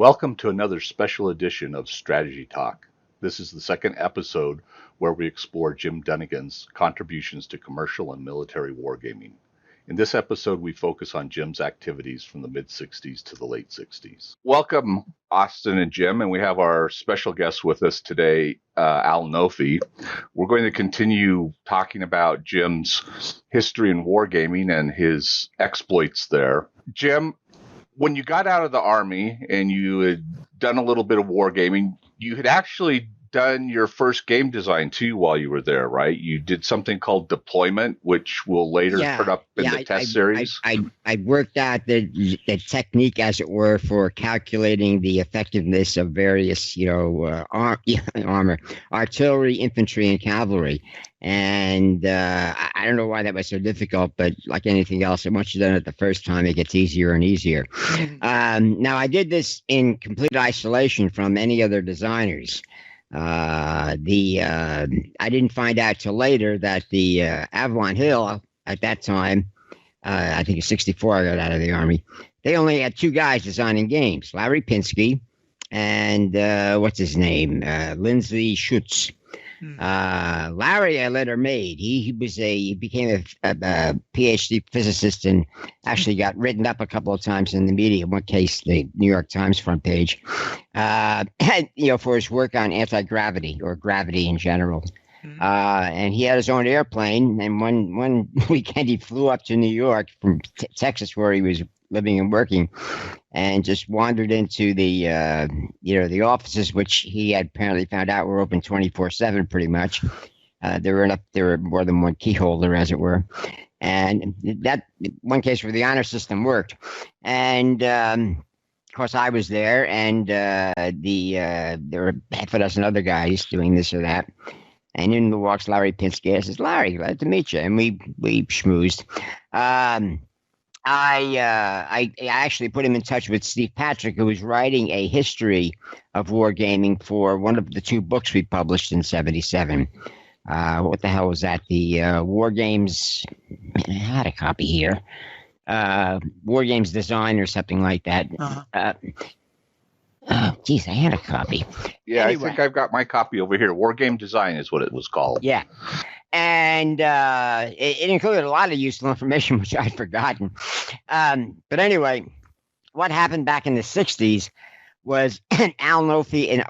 Welcome to another special edition of Strategy Talk. This is the second episode where we explore Jim Dunnigan's contributions to commercial and military wargaming. In this episode, we focus on Jim's activities from the mid-60s to the late 60s. Welcome, Austin and Jim, and we have our special guest with us today, Al Nofi. We're going to continue talking about Jim's history in wargaming and his exploits there. Jim, when you got out of the Army and you had done a little bit of wargaming, you had actually done your first game design too while you were there, right? You did something called Deployment, which will later put up in the test series. I worked out the technique, as it were, for calculating the effectiveness of various, armor, artillery, infantry, and cavalry. And I don't know why that was so difficult, but like anything else, once you've done it the first time, it gets easier and easier. Now, I did this in complete isolation from any other designers. I didn't find out till later that the Avalon Hill at that time, I think in '64 I got out of the Army, they only had two guys designing games, Larry Pinsky and what's his name, Lindsay Schutz. Larry, I later made. He became a PhD physicist and actually got written up a couple of times in the media. In one case, the New York Times front page, for his work on anti-gravity or gravity in general. And he had his own airplane. And one weekend, he flew up to New York from Texas, where he was living and working, and just wandered into the offices, which he had apparently found out were open 24/7 pretty much. There were more than one key holder, as it were. And that one case where the honor system worked. And of course, I was there, and there were half a dozen other guys doing this or that. And in walks Larry Pinsky. I says, "Larry, glad to meet you." And we schmoozed. I actually put him in touch with Steve Patrick, who was writing a history of wargaming for one of the two books we published in '77. What the hell was that? The War Games. I had a copy here. War Games Design or something like that. Geez, I had a copy. Yeah, anyway. I think I've got my copy over here. War Game Design is what it was called. Yeah. And it included a lot of useful information, which I'd forgotten. But anyway, what happened back in the 60s was Al Nofi, and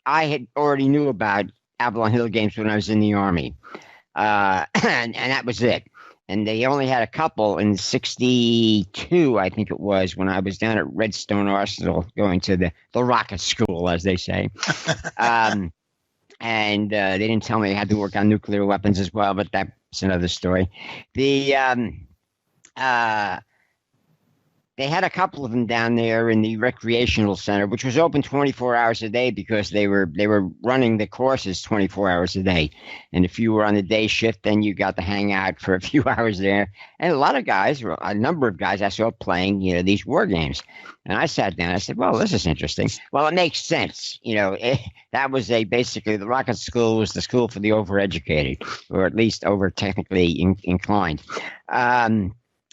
I had already knew about Avalon Hill games when I was in the Army. And that was it. And they only had a couple in '62, I think it was, when I was down at Redstone Arsenal going to the rocket school, as they say. And they didn't tell me I had to work on nuclear weapons as well, but that's another story. They had a couple of them down there in the recreational center, which was open 24 hours a day because they were running the courses 24 hours a day. And if you were on the day shift, then you got to hang out for a few hours there. And a lot of guys, a number of guys I saw playing, these war games. And I sat down. I said, "Well, this is interesting." Well, it makes sense. That was basically the rocket school was the school for the overeducated, or at least over technically inclined.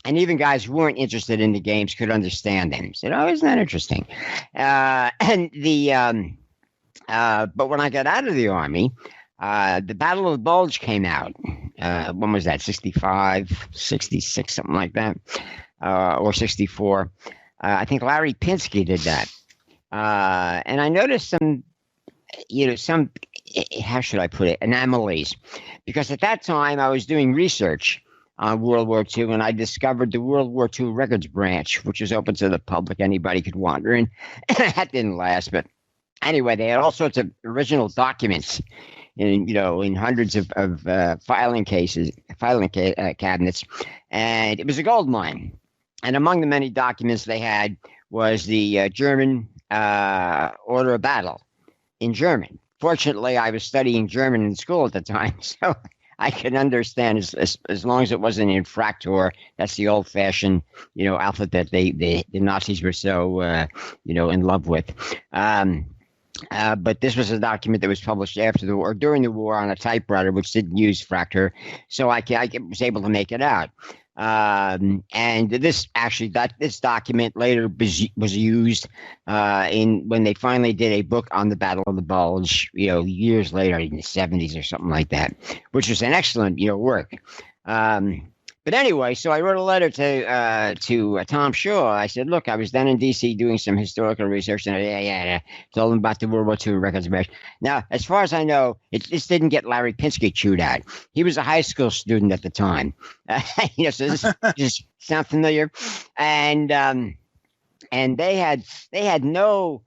And even guys who weren't interested in the games could understand them. Said, "Oh, isn't that interesting?" But when I got out of the Army, the Battle of the Bulge came out. When was that? 65, 66, something like that, or 64. I think Larry Pinsky did that. And I noticed some, how should I put it, anomalies. Because at that time I was doing research on World War II, and I discovered the World War II records branch, which was open to the public. Anybody could wander in. That didn't last, but anyway, they had all sorts of original documents in hundreds of filing cabinets, and it was a gold mine. And among the many documents they had was the German order of battle in German. Fortunately, I was studying German in school at the time, so I can understand as long as it wasn't in Fraktur. That's the old-fashioned, alphabet the Nazis were so, in love with. But this was a document that was published after the war, during the war, on a typewriter, which didn't use Fraktur, so I was able to make it out. And this document later was used in when they finally did a book on the Battle of the Bulge, years later in the 70s or something like that, which was an excellent, work. But anyway, so I wrote a letter to Tom Shaw. I said, look, I was down in D.C. doing some historical research, and told him about the World War II records match. Now, as far as I know, this didn't get Larry Pinsky chewed out. He was a high school student at the time. So this sound familiar? And they had no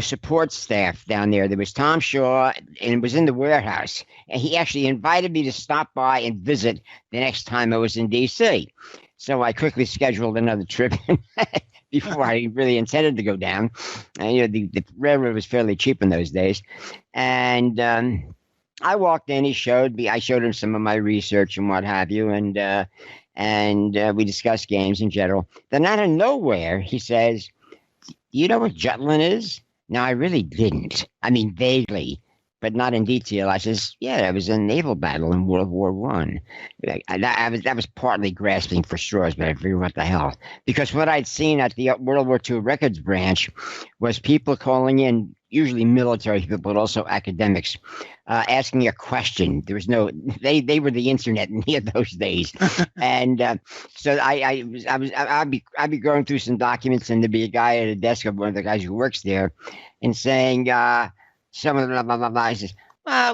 support staff down there. There was Tom Shaw, and it was in the warehouse. And he actually invited me to stop by and visit the next time I was in D.C. So I quickly scheduled another trip before I really intended to go down. And, the railroad was fairly cheap in those days. And I walked in. I showed him some of my research and what have you. And we discussed games in general. Then out of nowhere, he says, you know what Jutland is? No, I really didn't. I mean, vaguely, but not in detail. I says, yeah, it was a naval battle in World War One. That was partly grasping for straws, but I figured, what the hell? Because what I'd seen at the World War II records branch was people calling in, usually military people, but also academics, asking a question. There was they were the internet in those days, and so I'd be going through some documents, and there'd be a guy at a desk of one of the guys who works there, and saying some of the blah blah blah blah. He says,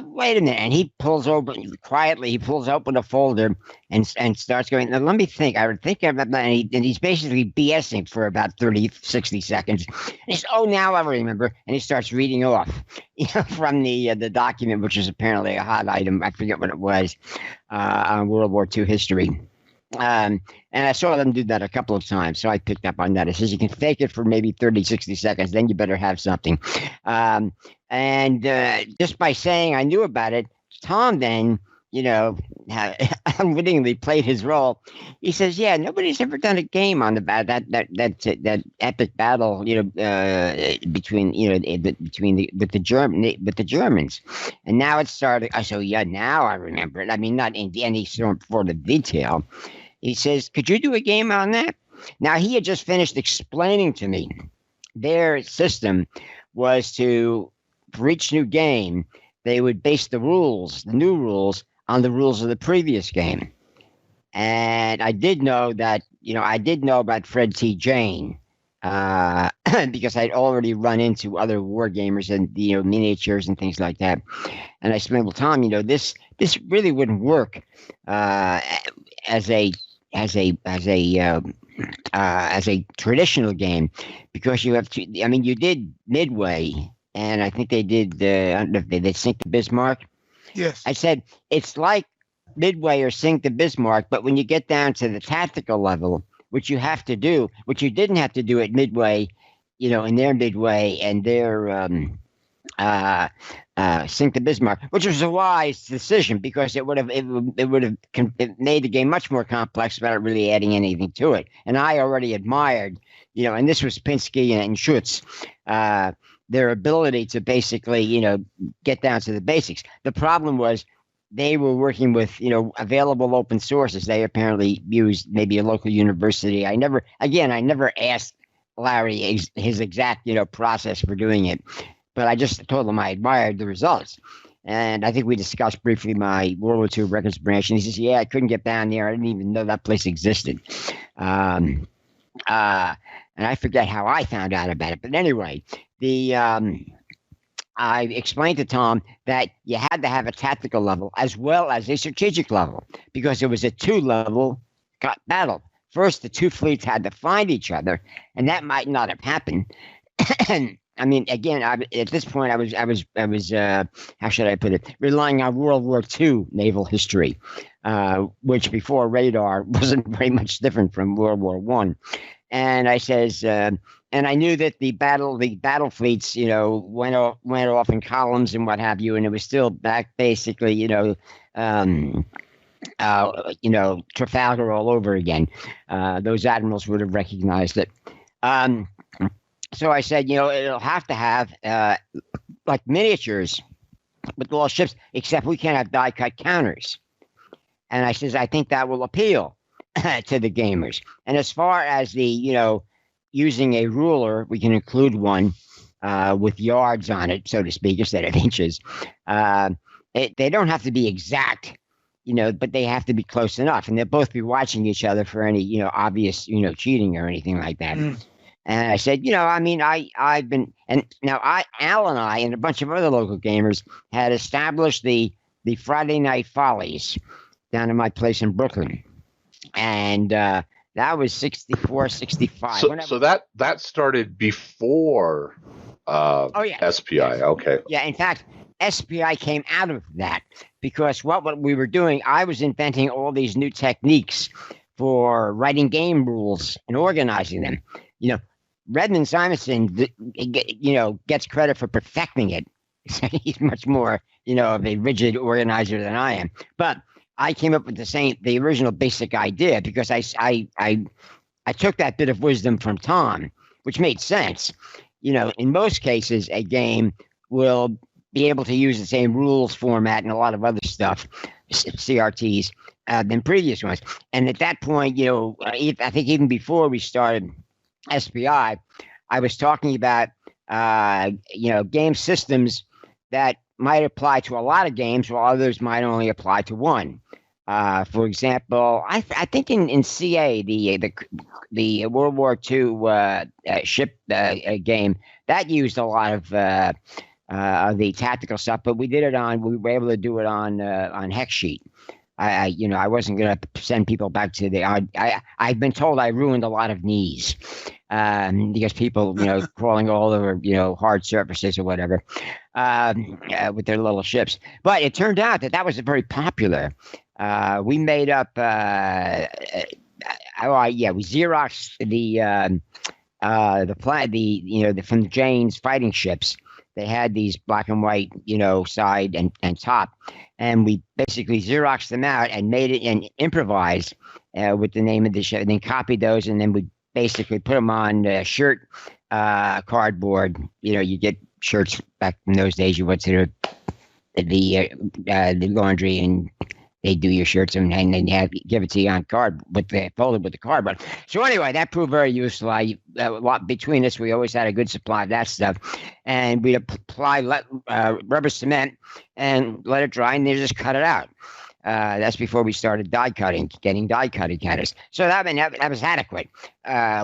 wait a minute, and he pulls open a folder and starts going, now let me think. I would think about that, and he's basically BSing for about 30, 60 seconds. And he says, oh, now I remember. And he starts reading off from the document, which is apparently a hot item. I forget what it was, on World War II history. And I saw them do that a couple of times, so I picked up on that. It says you can fake it for maybe 30, 60 seconds, then you better have something. And just by saying I knew about it, Tom then, unwittingly played his role. He says, "Yeah, nobody's ever done a game on that epic battle, between the Germans." And now it started. I said, "Yeah, now I remember it. I mean, not in any sort of detail." He says, "Could you do a game on that?" Now he had just finished explaining to me their system was to, for each new game, they would base the new rules, on the rules of the previous game. And I did know that, I did know about Fred T. Jane, because I'd already run into other war gamers and, miniatures and things like that. And I explained, well, Tom, this really wouldn't work as a traditional game, because you have to. I mean, you did Midway, and I think they did. I don't know if they Sink the Bismarck. Yes. I said it's like Midway or Sink the Bismarck, but when you get down to the tactical level, which you have to do, which you didn't have to do at Midway, in their Midway and their Sink the Bismarck, which was a wise decision, because it would have made the game much more complex without really adding anything to it. And I already admired, and this was Pinsky and Schutz, their ability to basically, get down to the basics. The problem was they were working with, available open sources. They apparently used maybe a local university. I never asked Larry his exact, process for doing it, but I just told him I admired the results. And I think we discussed briefly my World War II records branch, and he says, yeah, I couldn't get down there. I didn't even know that place existed. And I forget how I found out about it. But anyway, I explained to Tom that you had to have a tactical level as well as a strategic level, because it was a two-level battle. First, the two fleets had to find each other, and that might not have happened. I mean, again, at this point, I was how should I put it, relying on World War II naval history, which before radar wasn't very much different from World War One. And I says, and I knew that the battle fleets, went off in columns and what have you, and it was still back basically, Trafalgar all over again. Those admirals would have recognized it. So I said, it'll have to have like miniatures with all ships, except we can't have die-cut counters. And I says, I think that will appeal. to the gamers. And as far as the, using a ruler, we can include one with yards on it, so to speak, instead of inches. They don't have to be exact, but they have to be close enough, and they'll both be watching each other for any, obvious, cheating or anything like that. And I said, I've been, and now Al and I and a bunch of other local gamers had established the Friday Night Follies down in my place in Brooklyn. And that was 64, 65. So that started before SPI. Okay. Yeah, in fact, SPI came out of that because what we were doing, I was inventing all these new techniques for writing game rules and organizing them. Redmond Simonson, gets credit for perfecting it. He's much more, of a rigid organizer than I am. But I came up with the original basic idea because I took that bit of wisdom from Tom, which made sense. In most cases, a game will be able to use the same rules format and a lot of other stuff, CRTs, than previous ones. And at that point, I think even before we started SPI, I was talking about, game systems that might apply to a lot of games, while others might only apply to one. For example, I think in CA, the World War II ship game, that used a lot of the tactical stuff, but we were able to do it on hex sheet. I wasn't going to send people back to I've been told I ruined a lot of knees because people, crawling all over, hard surfaces or whatever with their little ships. But it turned out that was very popular. We made up, we Xeroxed from the Jane's fighting ships. They had these black and white, side and top. And we basically Xeroxed them out and made it and improvised with the name of the ship, and then copied those, and then we basically put them on shirt cardboard. You get shirts back in those days. You went to the laundry and they do your shirts and then give it to you on card folded with the cardboard. So anyway, that proved very useful. Between us, we always had a good supply of that stuff, and we'd apply rubber cement and let it dry, and then just cut it out. That's before we started getting die cutting cutters. So that was adequate.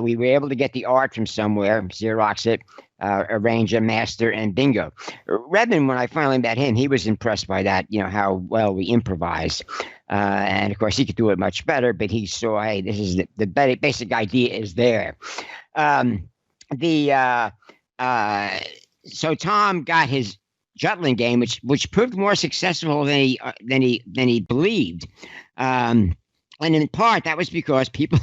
We were able to get the art from somewhere, Xerox it, arrange a master, and bingo. Redmond, when I finally met him, he was impressed by that, how well we improvised. And of course, he could do it much better, but he saw, hey, this is the basic idea is there. So Tom got his Jutland game, which proved more successful than he believed, and in part that was because people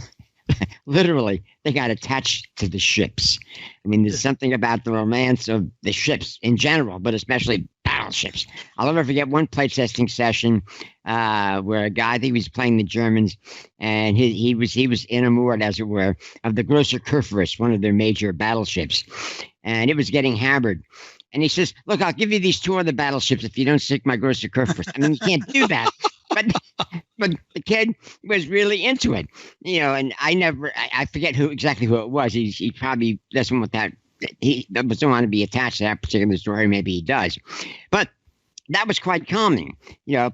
literally they got attached to the ships. I mean, there's something about the romance of the ships in general, but especially battleships. I'll never forget one playtesting session where a guy, I think he was playing the Germans, and he was enamored, as it were, of the Grosser Kurfürst, one of their major battleships, and it was getting hammered. And he says, "Look, I'll give you these two other battleships if you don't sink my Grosser Kurfürst." I mean, you can't do that. But the kid was really into it, and I forget exactly who it was. He probably doesn't want that. He doesn't want to be attached to that particular story. Maybe he does. But that was quite common.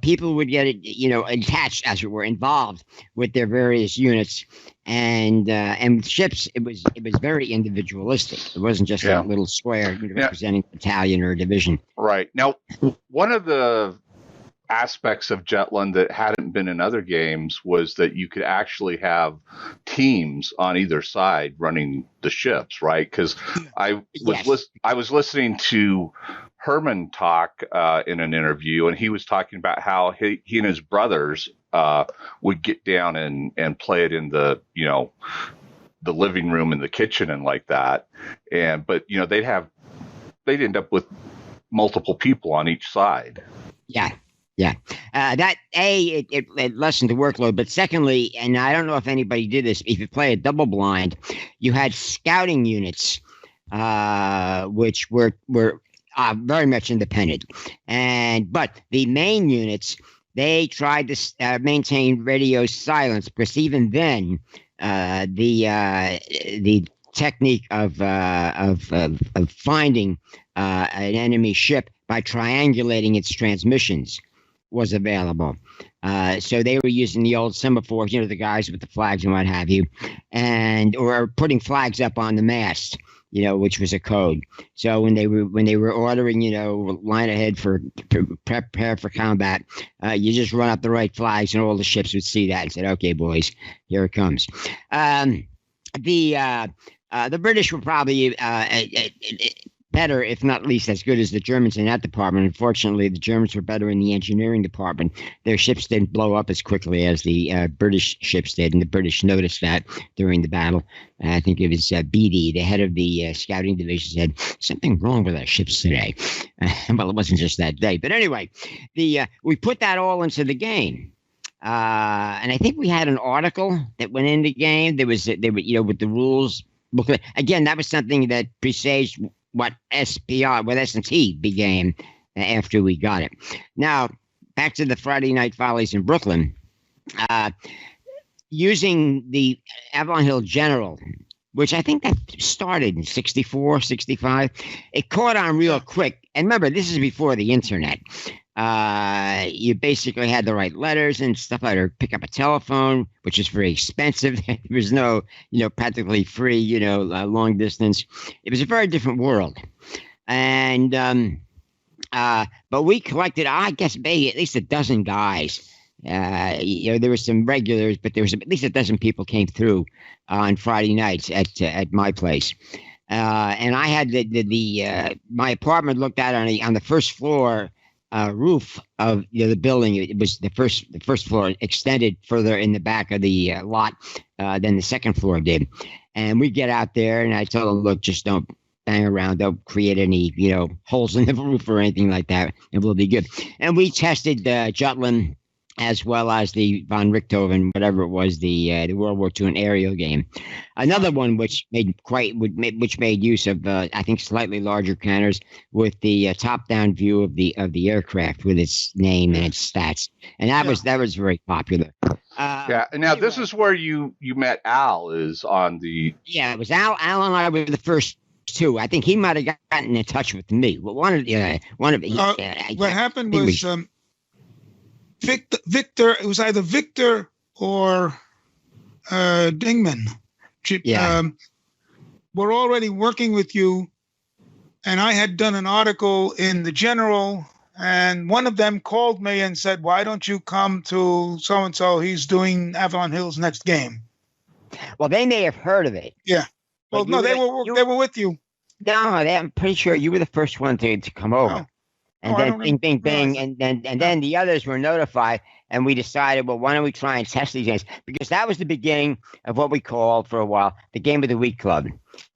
People would get, attached, as it were, involved with their various units. And with ships, it was very individualistic. It wasn't just a little square representing a battalion or a division. Right. Now, one of the aspects of Jutland that hadn't been in other games was that you could actually have teams on either side running the ships, right? Because I was listening to Herman talk in an interview, and he was talking about how he and his brothers would get down and play it in the living room and the kitchen and like that, but they'd end up with multiple people on each side. Yeah. It lessened the workload, but secondly, and I don't know if anybody did this, if you play a double blind, you had scouting units, which were very much independent, but the main units they tried to maintain radio silence, because even then, the technique of finding an enemy ship by triangulating its transmissions was available. So they were using the old semaphores, the guys with the flags and what have you, or putting flags up on the mast, which was a code. So when they were ordering, line ahead for prepare for combat, you just run up the right flags, and all the ships would see that and said, "Okay, boys, here it comes." The British were probably better, if not at least as good as the Germans in that department. Unfortunately, the Germans were better in the engineering department. Their ships didn't blow up as quickly as the British ships did, and the British noticed that during the battle. I think it was Beatty, the head of the scouting division, said, "Something wrong with our ships today." Well, it wasn't just that day. But anyway, we put that all into the game. And I think we had an article that went in the game. They were, with the rules booklet. Again, that was something that presaged what S&T became after we got it. Now, back to the Friday Night Follies in Brooklyn. Using the Avalon Hill General, which I think that started in 64, 65, it caught on real quick. And remember, this is before the internet. You basically had to write letters and stuff like that, or pick up a telephone, which is very expensive. There was no, practically free, long distance. It was a very different world. And, but we collected, I guess, maybe at least a dozen guys. There were some regulars, but there was at least a dozen people came through on Friday nights at my place. And I had my apartment looked out on the first floor roof of the building. It was the first floor extended further in the back of the lot than the second floor did. And we get out there, and I told them, "Look, just don't bang around. Don't create any holes in the roof or anything like that, and we'll be good." And we tested Jutland, as well as the von Richthofen, whatever it was, the World War II aerial game. Another one which made use of I think slightly larger cannons with the top-down view of the aircraft with its name and its stats, and that was very popular. And now anyway, this is where you met Al. Is on the it was Al. Al and I were the first two. I think he might have gotten in touch with me. Well, what happened was. Victor, it was either Victor or Dingman. We're already working with you, and I had done an article in the General, and one of them called me and said, "Why don't you come to so-and-so? He's doing Avalon Hill's next game." Well, they may have heard of it. Yeah. Well, no, they were with you. No, I'm pretty sure you were the first one to come over. Oh. And then bing, bing, bing, and then the others were notified, and we decided, well, why don't we try and test these games? Because that was the beginning of what we called for a while the Game of the Week Club,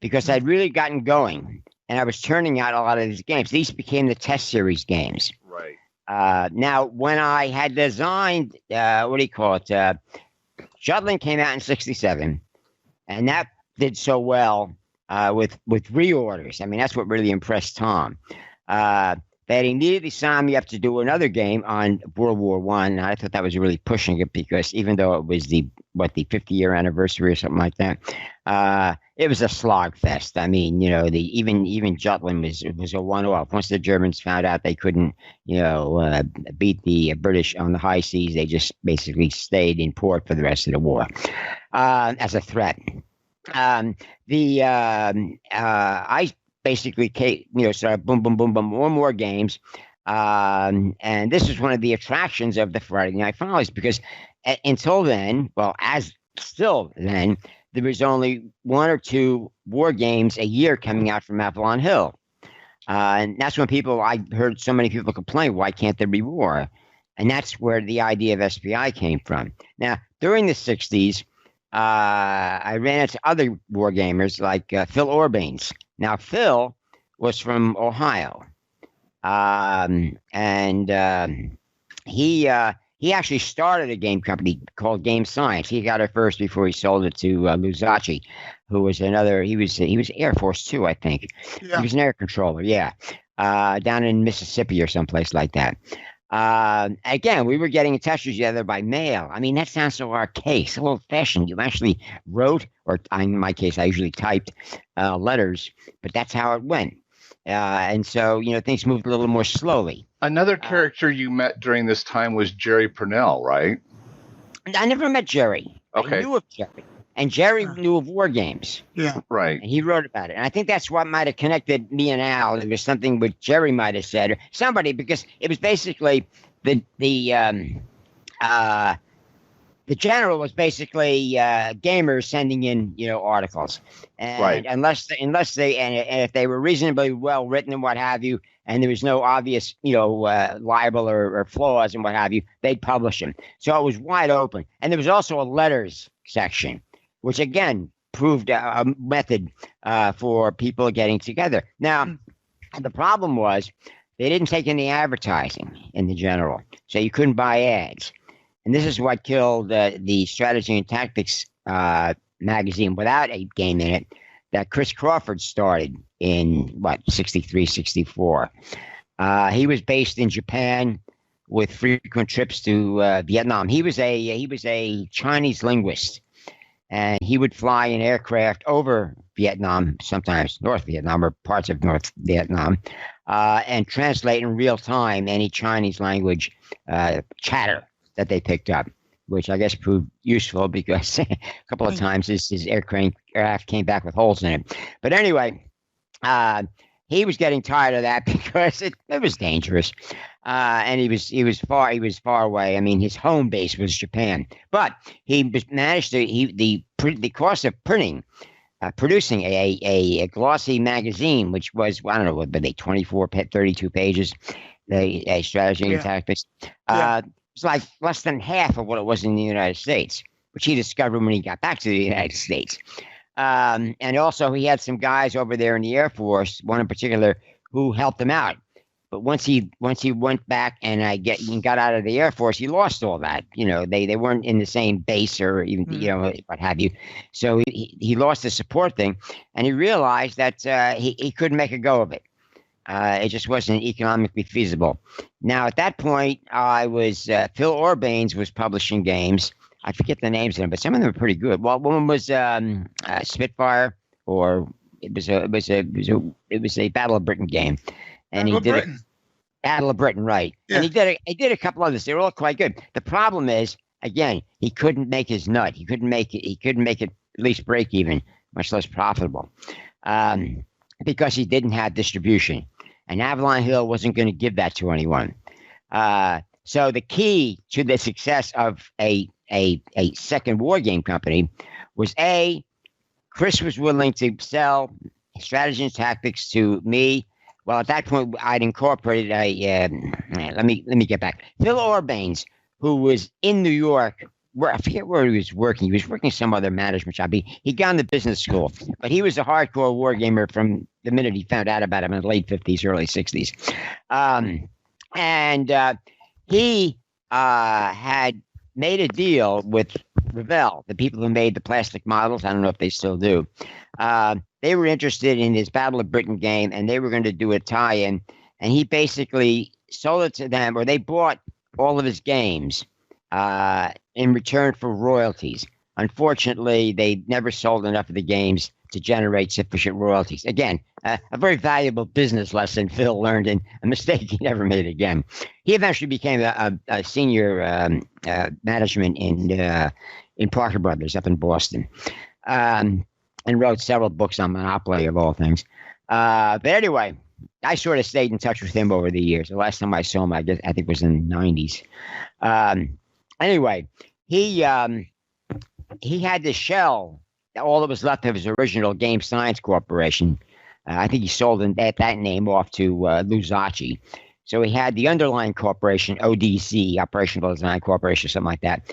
because I'd really gotten going, and I was turning out a lot of these games. These became the test series games. Right. Now, when I had designed, Jutland came out in 67, and that did so well with reorders. I mean, that's what really impressed Tom. They immediately signed me up to do another game on World War I. And I thought that was really pushing it, because even though it was the 50-year anniversary or something like that, it was a slog fest. I mean, even Jutland was a one-off. Once the Germans found out they couldn't, beat the British on the high seas, they just basically stayed in port for the rest of the war as a threat. I basically, started boom, boom, boom, boom, more games. And this is one of the attractions of the Friday Night Follies, because until then, there was only one or two war games a year coming out from Avalon Hill. And that's when I heard so many people complain, why can't there be war? And that's where the idea of SPI came from. Now, during the 60s, I ran into other war gamers like Phil Orbanes. Now, Phil was from Ohio, and he actually started a game company called Game Science. He got it first before he sold it to Luzacci, who was he was Air Force too, I think. Yeah. He was an air controller, down in Mississippi or someplace like that. Again, we were getting in touch with each other by mail. I mean, that sounds so archaic, so old-fashioned. You actually wrote, or in my case, I usually typed letters, but that's how it went. And so, things moved a little more slowly. Another character you met during this time was Jerry Purnell, right? I never met Jerry. Okay. I knew of Jerry. And Jerry knew of war games. Yeah. Right. And he wrote about it. And I think that's what might have connected me and Al. It was something which Jerry might have said, or somebody, because it was basically the general was basically gamers sending in, articles. And Right. unless they and if they were reasonably well written and what have you, and there was no obvious, libel or flaws and what have you, they'd publish them. So it was wide open. And there was also a letters section, which again proved a method for people getting together. Now, the problem was they didn't take any advertising in the general, so you couldn't buy ads. And this is what killed the Strategy and Tactics magazine without a game in it that Chris Crawford started in, 63, 64. He was based in Japan with frequent trips to Vietnam. He was a Chinese linguist. And he would fly in aircraft over Vietnam, sometimes North Vietnam or parts of North Vietnam, and translate in real time any Chinese language chatter that they picked up, which I guess proved useful because a couple of times his aircraft came back with holes in it. But anyway, he was getting tired of that because it was dangerous. And he was far away. I mean, his home base was Japan, but he managed to the cost of producing a glossy magazine, which was, I don't know, what, but they 32 pages, a strategy and tactics. It's like less than half of what it was in the United States, which he discovered when he got back to the United States. And also he had some guys over there in the Air Force, one in particular, who helped him out. But once he went back and got out of the Air Force, he lost all that. They weren't in the same base or even what have you. So he lost the support thing, and he realized that he couldn't make a go of it. It just wasn't economically feasible. Now at that point, Phil Orbanes was publishing games. I forget the names of them, but some of them were pretty good. Well, one was Spitfire, or it was a Battle of Britain game. And he did Battle of Britain, right? Yeah. And he did a couple others. They were all quite good. The problem is, again, he couldn't make his nut. He couldn't make it at least break even, much less profitable, because he didn't have distribution. And Avalon Hill wasn't going to give that to anyone. So the key to the success of a second war game company was Chris was willing to sell Strategy and Tactics to me. Well, at that point, I'd incorporated let me get back. Phil Orbanes, who was in New York, I forget where he was working. He was working some other management job. He got into business school, but he was a hardcore war gamer from the minute he found out about him in the late 50s, early 60s. He had made a deal with Revell, the people who made the plastic models. I don't know if they still do. They were interested in his Battle of Britain game, and they were going to do a tie-in. And he basically sold it to them, or they bought all of his games in return for royalties. Unfortunately, they never sold enough of the games to generate sufficient royalties. Again, a very valuable business lesson Phil learned, and a mistake he never made again. He eventually became a senior management in Parker Brothers up in Boston. And wrote several books on Monopoly, of all things. But anyway, I sort of stayed in touch with him over the years. The last time I saw him, I think was in the 90s. Anyway, he had to shell all that was left of his original Game Science Corporation. I think he sold that name off to Luzacci. So he had the underlying corporation, ODC, Operational Design Corporation, something like that.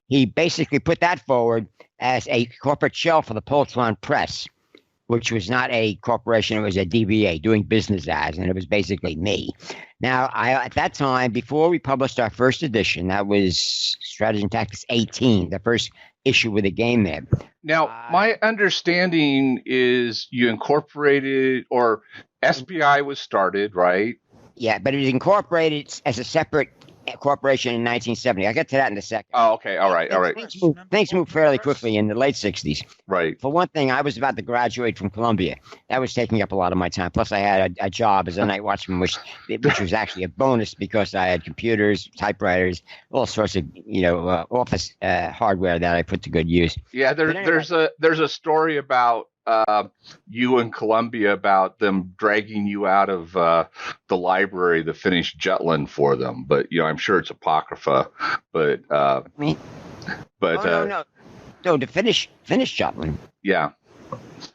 He basically put that forward as a corporate shell for the Poltron Press, which was not a corporation, it was a DBA, doing business as, and it was basically me. Now, at that time, before we published our first edition, that was Strategy and Tactics 18, the first issue with a game there. Now, my understanding is you incorporated, or SBI was started, right? Yeah, but it was incorporated as a separate corporation in 1970. I'll get to that in a second. Oh, okay. All right. Things moved fairly quickly in the late 60s. Right. For one thing, I was about to graduate from Columbia. That was taking up a lot of my time. Plus, I had a job as a night watchman, which was actually a bonus because I had computers, typewriters, all sorts of office hardware that I put to good use. Yeah, there's a story about you in Columbia about them dragging you out of the library to finish Jutland for them, but I'm sure it's apocrypha. But no, to finish Jutland. Yeah.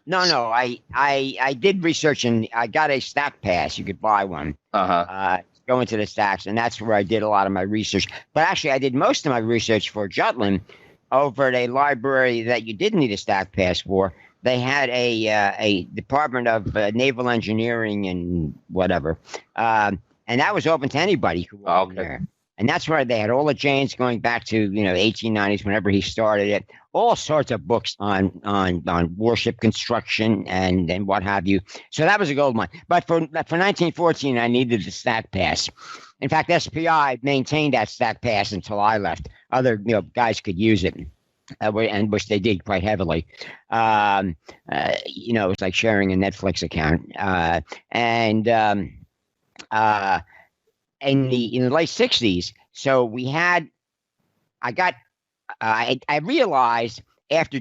No, I did research and I got a stack pass. You could buy one. Go into the stacks, and that's where I did a lot of my research. But actually, I did most of my research for Jutland over at a library that you didn't need a stack pass for. They had a Department of Naval Engineering and whatever, and that was open to anybody who was there. And that's where they had all the Janes going back to 1890s, whenever he started it. All sorts of books on warship construction and what have you. So that was a gold mine. But for 1914, I needed the stack pass. In fact, SPI maintained that stack pass until I left. Other guys could use it. And which they did quite heavily. It's like sharing a Netflix account. In the late 60s, so I realized after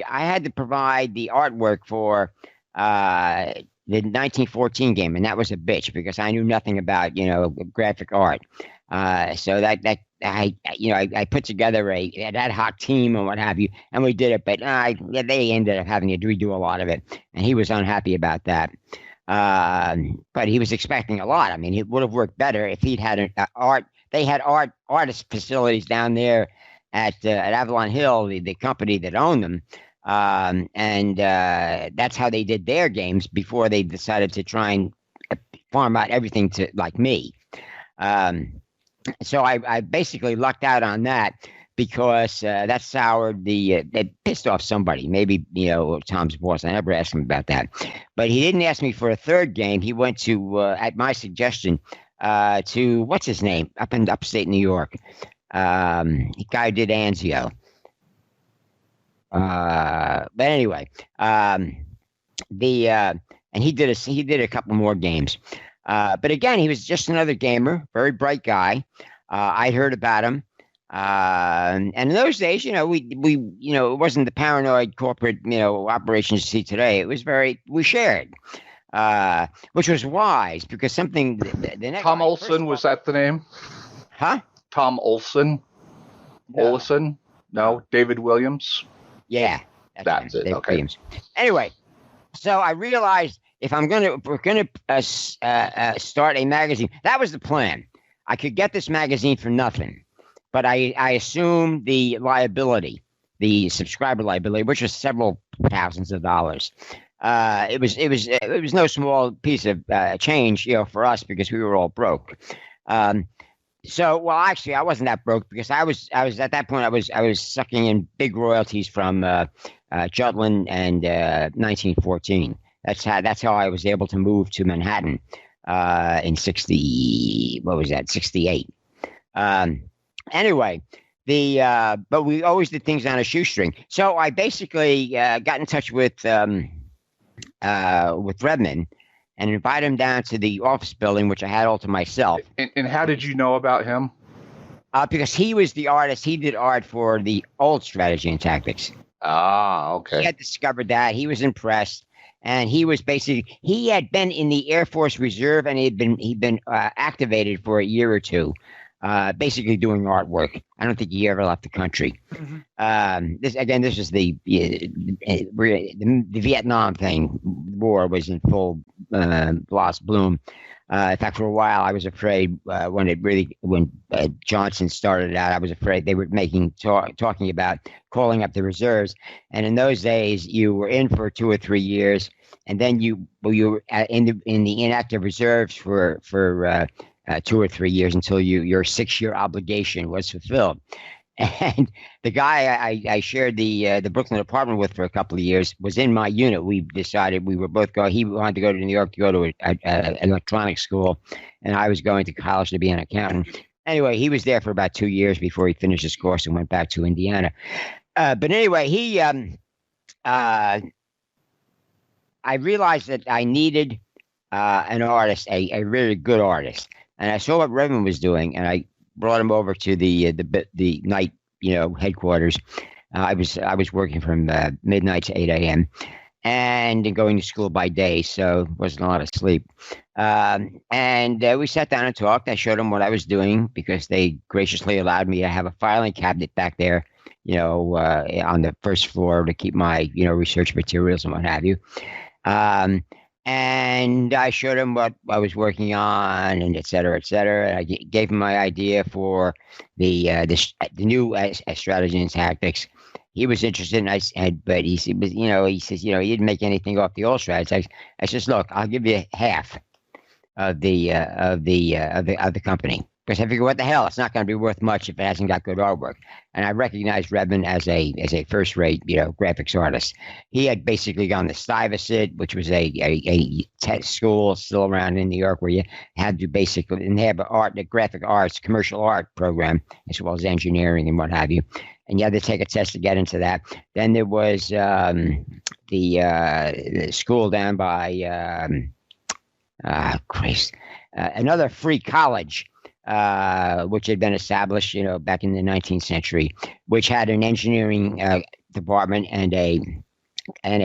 I had to provide the artwork for the 1914 game, and that was a bitch because I knew nothing about graphic art. So that I put together an ad hoc team and what have you, and we did it. But they ended up having to redo a lot of it, and he was unhappy about that. But he was expecting a lot. I mean, it would have worked better if he'd had an art. They had artist facilities down there at Avalon Hill, the company that owned them, and that's how they did their games before they decided to try and farm out everything to like me. So I basically lucked out on that because that soured it pissed off somebody, maybe Tom's boss. I never asked him about that, but he didn't ask me for a third game. He went to at my suggestion to what's his name up in upstate New York. The guy did Anzio. But anyway, and he did a couple more games. But again, he was just another gamer, very bright guy. I heard about him. And in those days, we it wasn't the paranoid corporate, operations you see today. It was we shared, which was wise because something. The next Tom Olson, was that the name? Huh? Tom Olson? No. Olson? No, David Williams? Yeah. That's it. David Okay. Williams. Anyway, so I realized if we're gonna start a magazine, that was the plan. I could get this magazine for nothing, but I assumed the liability, the subscriber liability, which was several thousands of dollars. It was no small piece of change, for us because we were all broke. Actually, I wasn't that broke because I was at that point I was sucking in big royalties from Jutland and 1914. That's how I was able to move to Manhattan in 68. Anyway, but we always did things on a shoestring. So I basically got in touch with Redmond and invited him down to the office building, which I had all to myself. And how did you know about him? Because he was the artist. He did art for the old Strategy and Tactics. Ah, okay. He had discovered that. He was impressed. And he had been in the Air Force Reserve, and he'd been activated for a year or two, basically doing artwork. I don't think he ever left the country. Mm-hmm. This is the Vietnam war was in full blast bloom. In fact, for a while, I was afraid when Johnson started out, I was afraid they were talking about calling up the reserves. And in those days, you were in for 2 or 3 years, and then you were in the inactive reserves for 2 or 3 years until your 6-year obligation was fulfilled. And the guy I shared the Brooklyn apartment with for a couple of years was in my unit. We decided we were both going. He wanted to go to New York to go to an electronics school, and I was going to college to be an accountant. Anyway, he was there for about 2 years before he finished his course and went back to Indiana. But anyway, I realized that I needed an artist, a really good artist, and I saw what Redmond was doing, and I brought him over to the night headquarters. I was working from midnight to 8 a.m. and going to school by day, so wasn't a lot of sleep. And we sat down and talked. I showed him what I was doing because they graciously allowed me to have a filing cabinet back there, on the first floor to keep my research materials and what have you. And I showed him what I was working on, and et cetera, et cetera. I gave him my idea for the new strategy and tactics. He was interested, and I said, but he said, he says, he didn't make anything off the old strategy. I says, look, I'll give you half of the company, because I figure, what the hell, it's not going to be worth much if it hasn't got good artwork. And I recognized Redmond as a first-rate graphics artist. He had basically gone to Stuyvesant, which was a school still around in New York, where you had to basically, and they have the graphic arts, commercial art program, as well as engineering and what have you. And you had to take a test to get into that. Then there was the school down by another free college, which had been established, back in the 19th century, which had an engineering department and a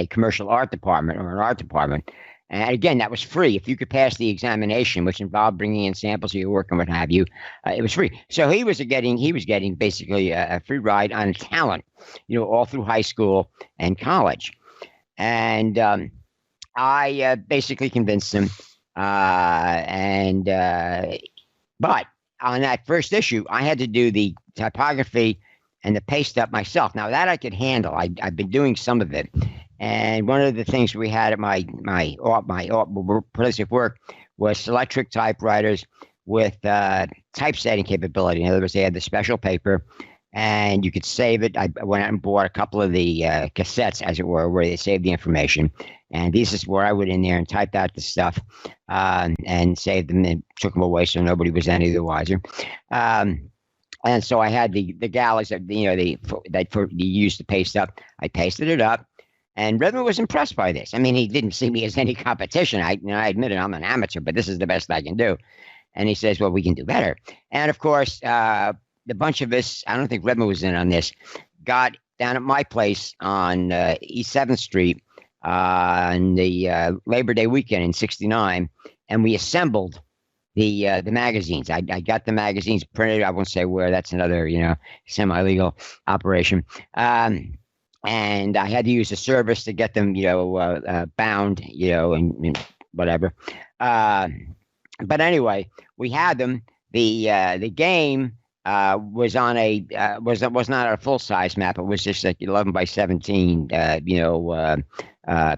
commercial art department, or an art department. And again, that was free. If you could pass the examination, which involved bringing in samples of your work and what have you, it was free. So he was getting basically a free ride on talent, all through high school and college. And I basically convinced him. But on that first issue, I had to do the typography and the paste up myself. Now that I could handle. I've been doing some of it. And one of the things we had at my place of work was Selectric typewriters with typesetting capability. In other words, they had the special paper, and you could save it. I went out and bought a couple of the cassettes, as it were, where they saved the information. And this is where I went in there and typed out the stuff and saved them and took them away, so nobody was any the wiser. And so I had the galleys that you used to paste up. I pasted it up. And Redmond was impressed by this. I mean, he didn't see me as any competition. I admit it, I'm an amateur, but this is the best I can do. And he says, well, we can do better. And of course, the bunch of us, I don't think Redmond was in on this, got down at my place on East 7th Street on the Labor Day weekend in '69, and we assembled the magazines. I got the magazines printed. I won't say where. That's another, semi-legal operation. And I had to use a service to get them, bound, and whatever. But anyway, we had them. The game was on was not a full size map. It was just like 11 by 17,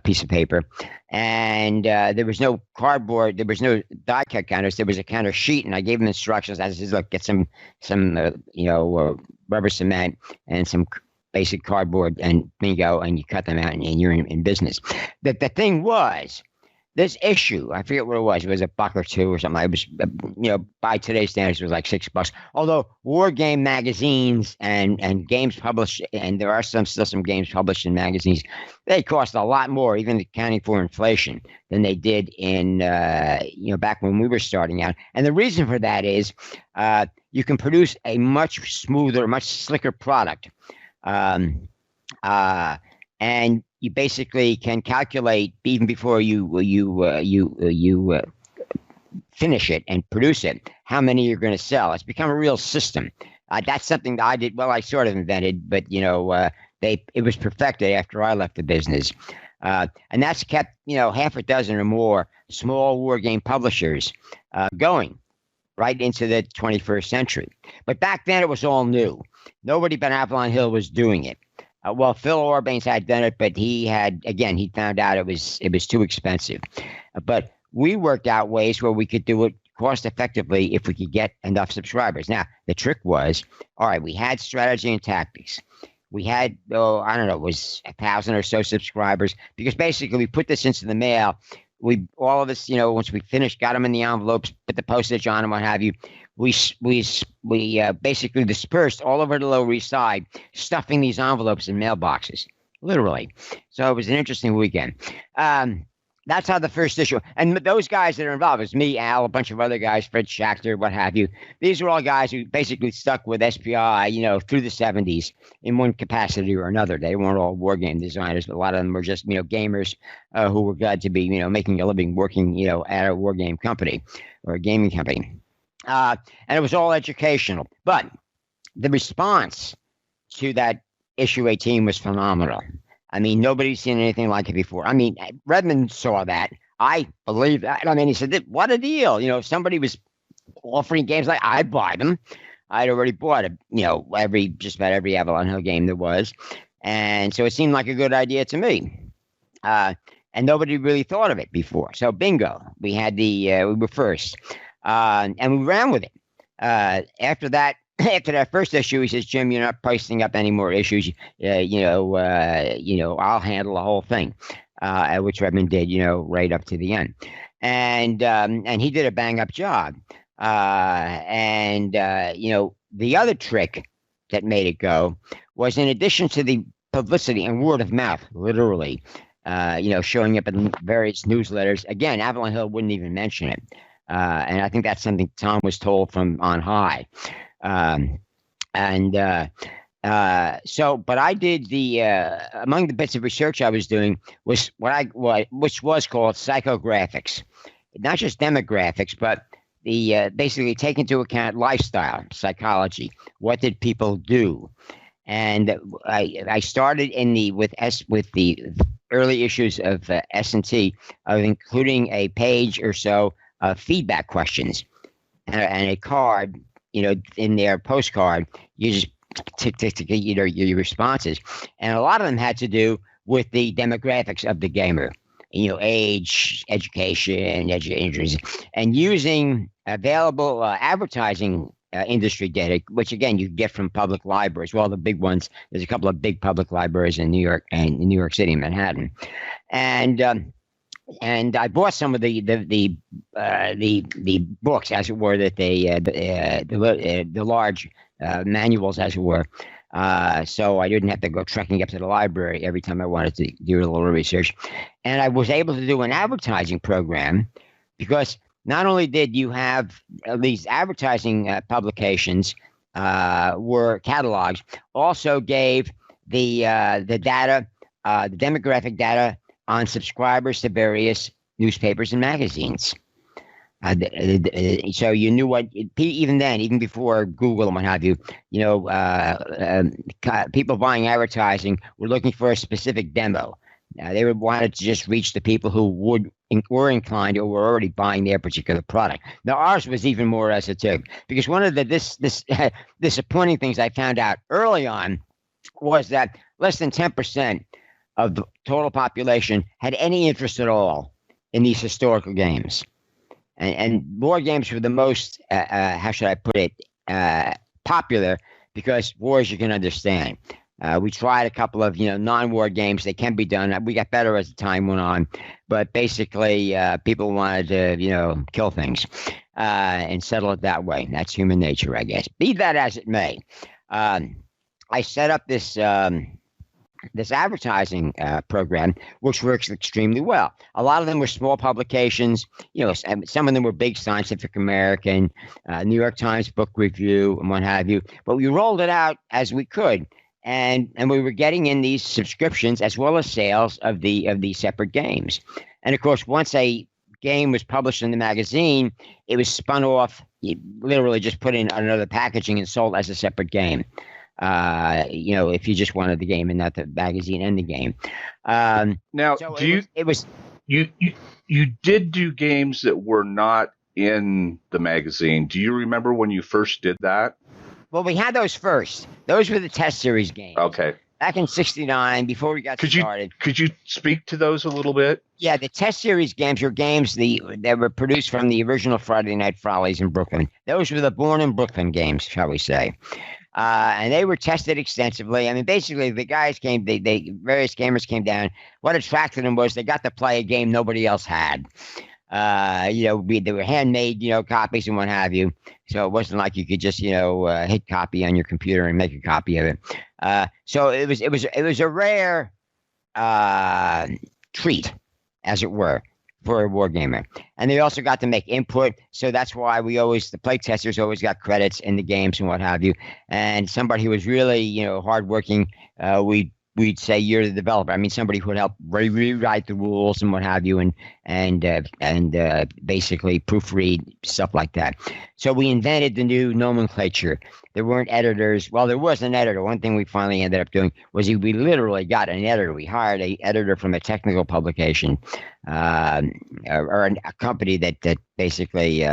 piece of paper, and there was no cardboard. There was no die cut counters. There was a counter sheet, and I gave them instructions. I said, "Look, get some rubber cement and some basic cardboard, and bingo, and you cut them out, and you're in business." The thing was, this issue, I forget what it was. It was $1 or $2 or something. It was, by today's standards, it was like $6. Although war game magazines and games published, and there are still some games published in magazines, they cost a lot more, even accounting for inflation, than they did in back when we were starting out. And the reason for that is you can produce a much smoother, much slicker product. And you basically can calculate even before you finish it and produce it, how many you're going to sell. It's become a real system. That's something that I did. Well, I sort of invented, but it was perfected after I left the business, and that's kept half a dozen or more small war game publishers going right into the 21st century. But back then it was all new. Nobody but Avalon Hill was doing it. Well, Phil Orbanes had done it, but he found out it was too expensive. But we worked out ways where we could do it cost effectively if we could get enough subscribers. Now, the trick was, all right, we had strategy and tactics. We had, it was 1,000 or so subscribers, because basically we put this into the mail all of us, once we finished, got them in the envelopes, put the postage on them, what have you. We basically dispersed all over the Lower East Side, stuffing these envelopes in mailboxes, literally. So it was an interesting weekend. That's how the first issue, and those guys that are involved, is me, Al, a bunch of other guys, Fred Schachter, what have you. These are all guys who basically stuck with SPI, through the 70s in one capacity or another. They weren't all war game designers, but a lot of them were just, gamers who were glad to be, making a living working, at a war game company or a gaming company. And it was all educational. But the response to that issue 18 was phenomenal. I mean, nobody's seen anything like it before. I mean, Redmond saw that. I believe that. I mean, he said, what a deal. If somebody was offering games, I'd buy them. I'd already bought it, just about every Avalon Hill game there was. And so it seemed like a good idea to me. And nobody really thought of it before. So bingo, we had we were first. And we ran with it. After that first issue, he says, Jim, you're not posting up any more issues. I'll handle the whole thing, which Redmond did, right up to the end. And he did a bang up job. The other trick that made it go was, in addition to the publicity and word of mouth, literally, showing up in various newsletters. Again, Avalon Hill wouldn't even mention it. And I think that's something Tom was told from on high. But I did among the bits of research I was doing was which was called psychographics, not just demographics, but basically take into account lifestyle, psychology. What did people do? And I started with the early issues of S&T, of including a page or so of feedback questions and a card. In their postcard, you just tick, your responses. And a lot of them had to do with the demographics of the gamer, age, education, interests, and using available advertising industry data, which again, you get from public libraries. Well, the big ones, there's a couple of big public libraries in New York and in New York City, Manhattan. And I bought some of the books, as it were, that the large manuals, as it were. So I didn't have to go trekking up to the library every time I wanted to do a little research. And I was able to do an advertising program, because not only did you have these advertising publications were catalogs, also gave the data, the demographic data on subscribers to various newspapers and magazines. So you knew what, even before Google and what have you, people buying advertising were looking for a specific demo. They wanted to just reach the people who were inclined or were already buying their particular product. Now, ours was even more esoteric, because one of the disappointing things I found out early on was that less than 10% of the total population had any interest at all in these historical games. And war games were the most, how should I put it, popular, because wars you can understand. We tried a couple of, non-war games. They can be done. We got better as the time went on. But basically, people wanted to, kill things and settle it that way. That's human nature, I guess. Be that as it may. I set up this advertising program, which works extremely well. A lot of them were small publications. Some of them were big, Scientific American, New York Times Book Review, and what have you. But we rolled it out as we could, and we were getting in these subscriptions as well as sales of the separate games. And of course, once a game was published in the magazine, it was spun off. You literally just put in another packaging and sold as a separate game. If you just wanted the game and not the magazine and the game. Now, so you did do games that were not in the magazine. Do you remember when you first did that? Well, we had those first. Those were the test series games. Okay. Back in '69, before we got started. Could you speak to those a little bit? Yeah, the test series games were games that were produced from the original Friday Night Follies in Brooklyn. Those were the Born in Brooklyn games, shall we say. And they were tested extensively. I mean, basically, the guys came, various gamers came down. What attracted them was they got to play a game nobody else had. They were handmade, copies and what have you. So it wasn't like you could just, hit copy on your computer and make a copy of it. So it was a rare treat, as it were, for a wargamer. And they also got to make input, so that's why the play testers always got credits in the games and what have you. And somebody who was really, hardworking, we'd say you're the developer. I mean, somebody who would help rewrite the rules and what have you, and basically proofread stuff like that. So we invented the new nomenclature. There weren't editors. Well, there was an editor. One thing we finally ended up doing was we literally got an editor. We hired an editor from a technical publication, or a company that basically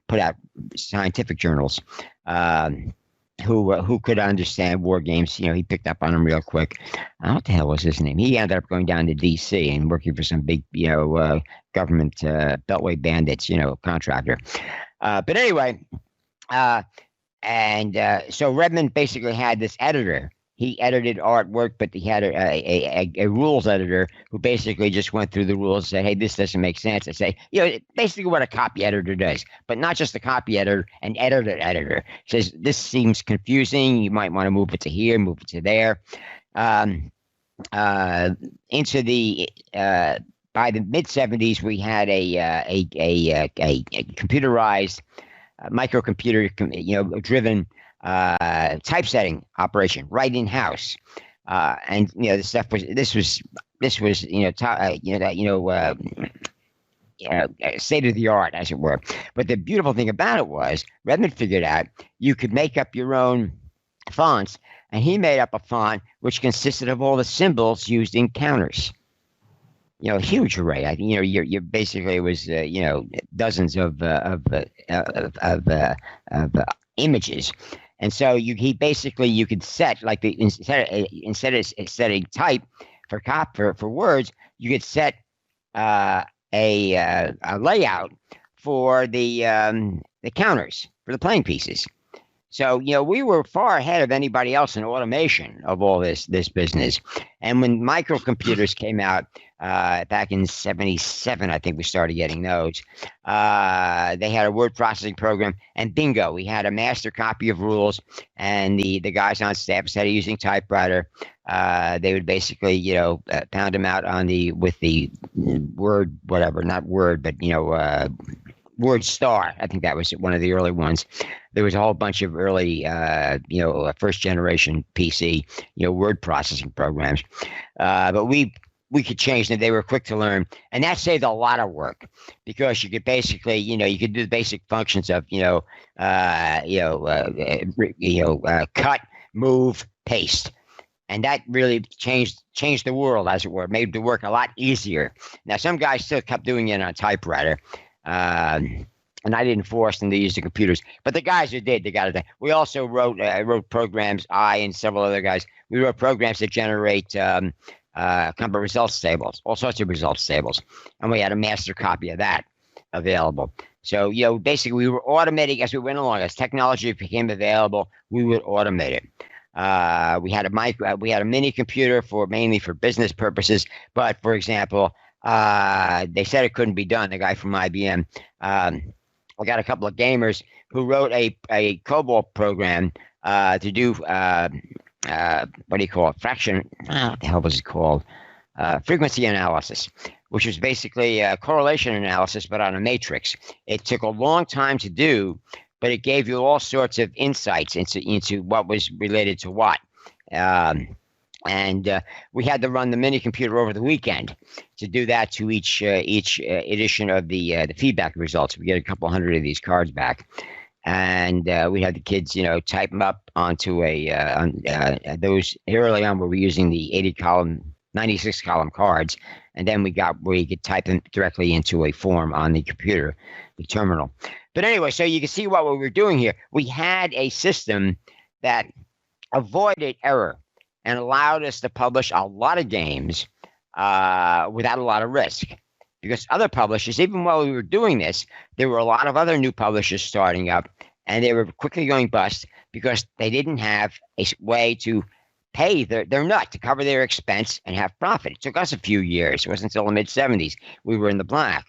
put out scientific journals. Who could understand war games. He picked up on them real quick. What the hell was his name? He ended up going down to D.C. and working for some big, government Beltway bandits, contractor. But anyway, so Redmond basically had this editor. He edited artwork, but he had a rules editor who basically just went through the rules and said, hey, this doesn't make sense. I say, basically what a copy editor does, but not just a copy editor, an editor. Says, this seems confusing. You might want to move it to here, move it to there. By the mid-'70s, we had a computerized microcomputer, driven typesetting operation right in house, and this was state of the art, as it were. But the beautiful thing about it was Redmond figured out you could make up your own fonts, and he made up a font which consisted of all the symbols used in counters. A huge array. You're basically, it was dozens of images. And so you could set, like, instead of setting type for words, you could set a layout for the counters for the playing pieces. So we were far ahead of anybody else in automation of all this business. And when microcomputers came out back in '77, I think we started getting those. They had a word processing program, and bingo, we had a master copy of rules, and the guys on staff, instead of using typewriter, they would basically pound them out with the word, whatever, not word, but Word Star. I think that was one of the early ones. There was a whole bunch of early, first generation PC, word processing programs. But we could change them. They were quick to learn, and that saved a lot of work, because you could basically, you could do the basic functions of, cut, move, paste. And that really changed the world, as it were, made the work a lot easier. Now, some guys still kept doing it on typewriter. And I didn't force them to use the computers, but the guys who did, they got it done. We also wrote programs. I and several other guys, we wrote programs that generate company results tables, all sorts of results tables, and we had a master copy of that available. So basically, we were automating as we went along. As technology became available, we would automate it. We had a mini computer mainly for business purposes, but for example, they said it couldn't be done. The guy from IBM. I got a couple of gamers who wrote a COBOL program to do what do you call it? What the hell was it called? Frequency analysis, which was basically correlation analysis, but on a matrix. It took a long time to do, but it gave you all sorts of insights into what was related to what. And we had to run the mini computer over the weekend to do that to each edition of the feedback results. We get a couple hundred of these cards back, and we had the kids, type them up onto those early on. We were using the 96 column cards, and then we could type them directly into a form on the computer, the terminal. But anyway, so you can see what we were doing here. We had a system that avoided error and allowed us to publish a lot of games without a lot of risk. Because other publishers, even while we were doing this, there were a lot of other new publishers starting up, and they were quickly going bust because they didn't have a way to pay their nut to cover their expense and have profit. It took us a few years. It wasn't until the mid-'70s we were in the black.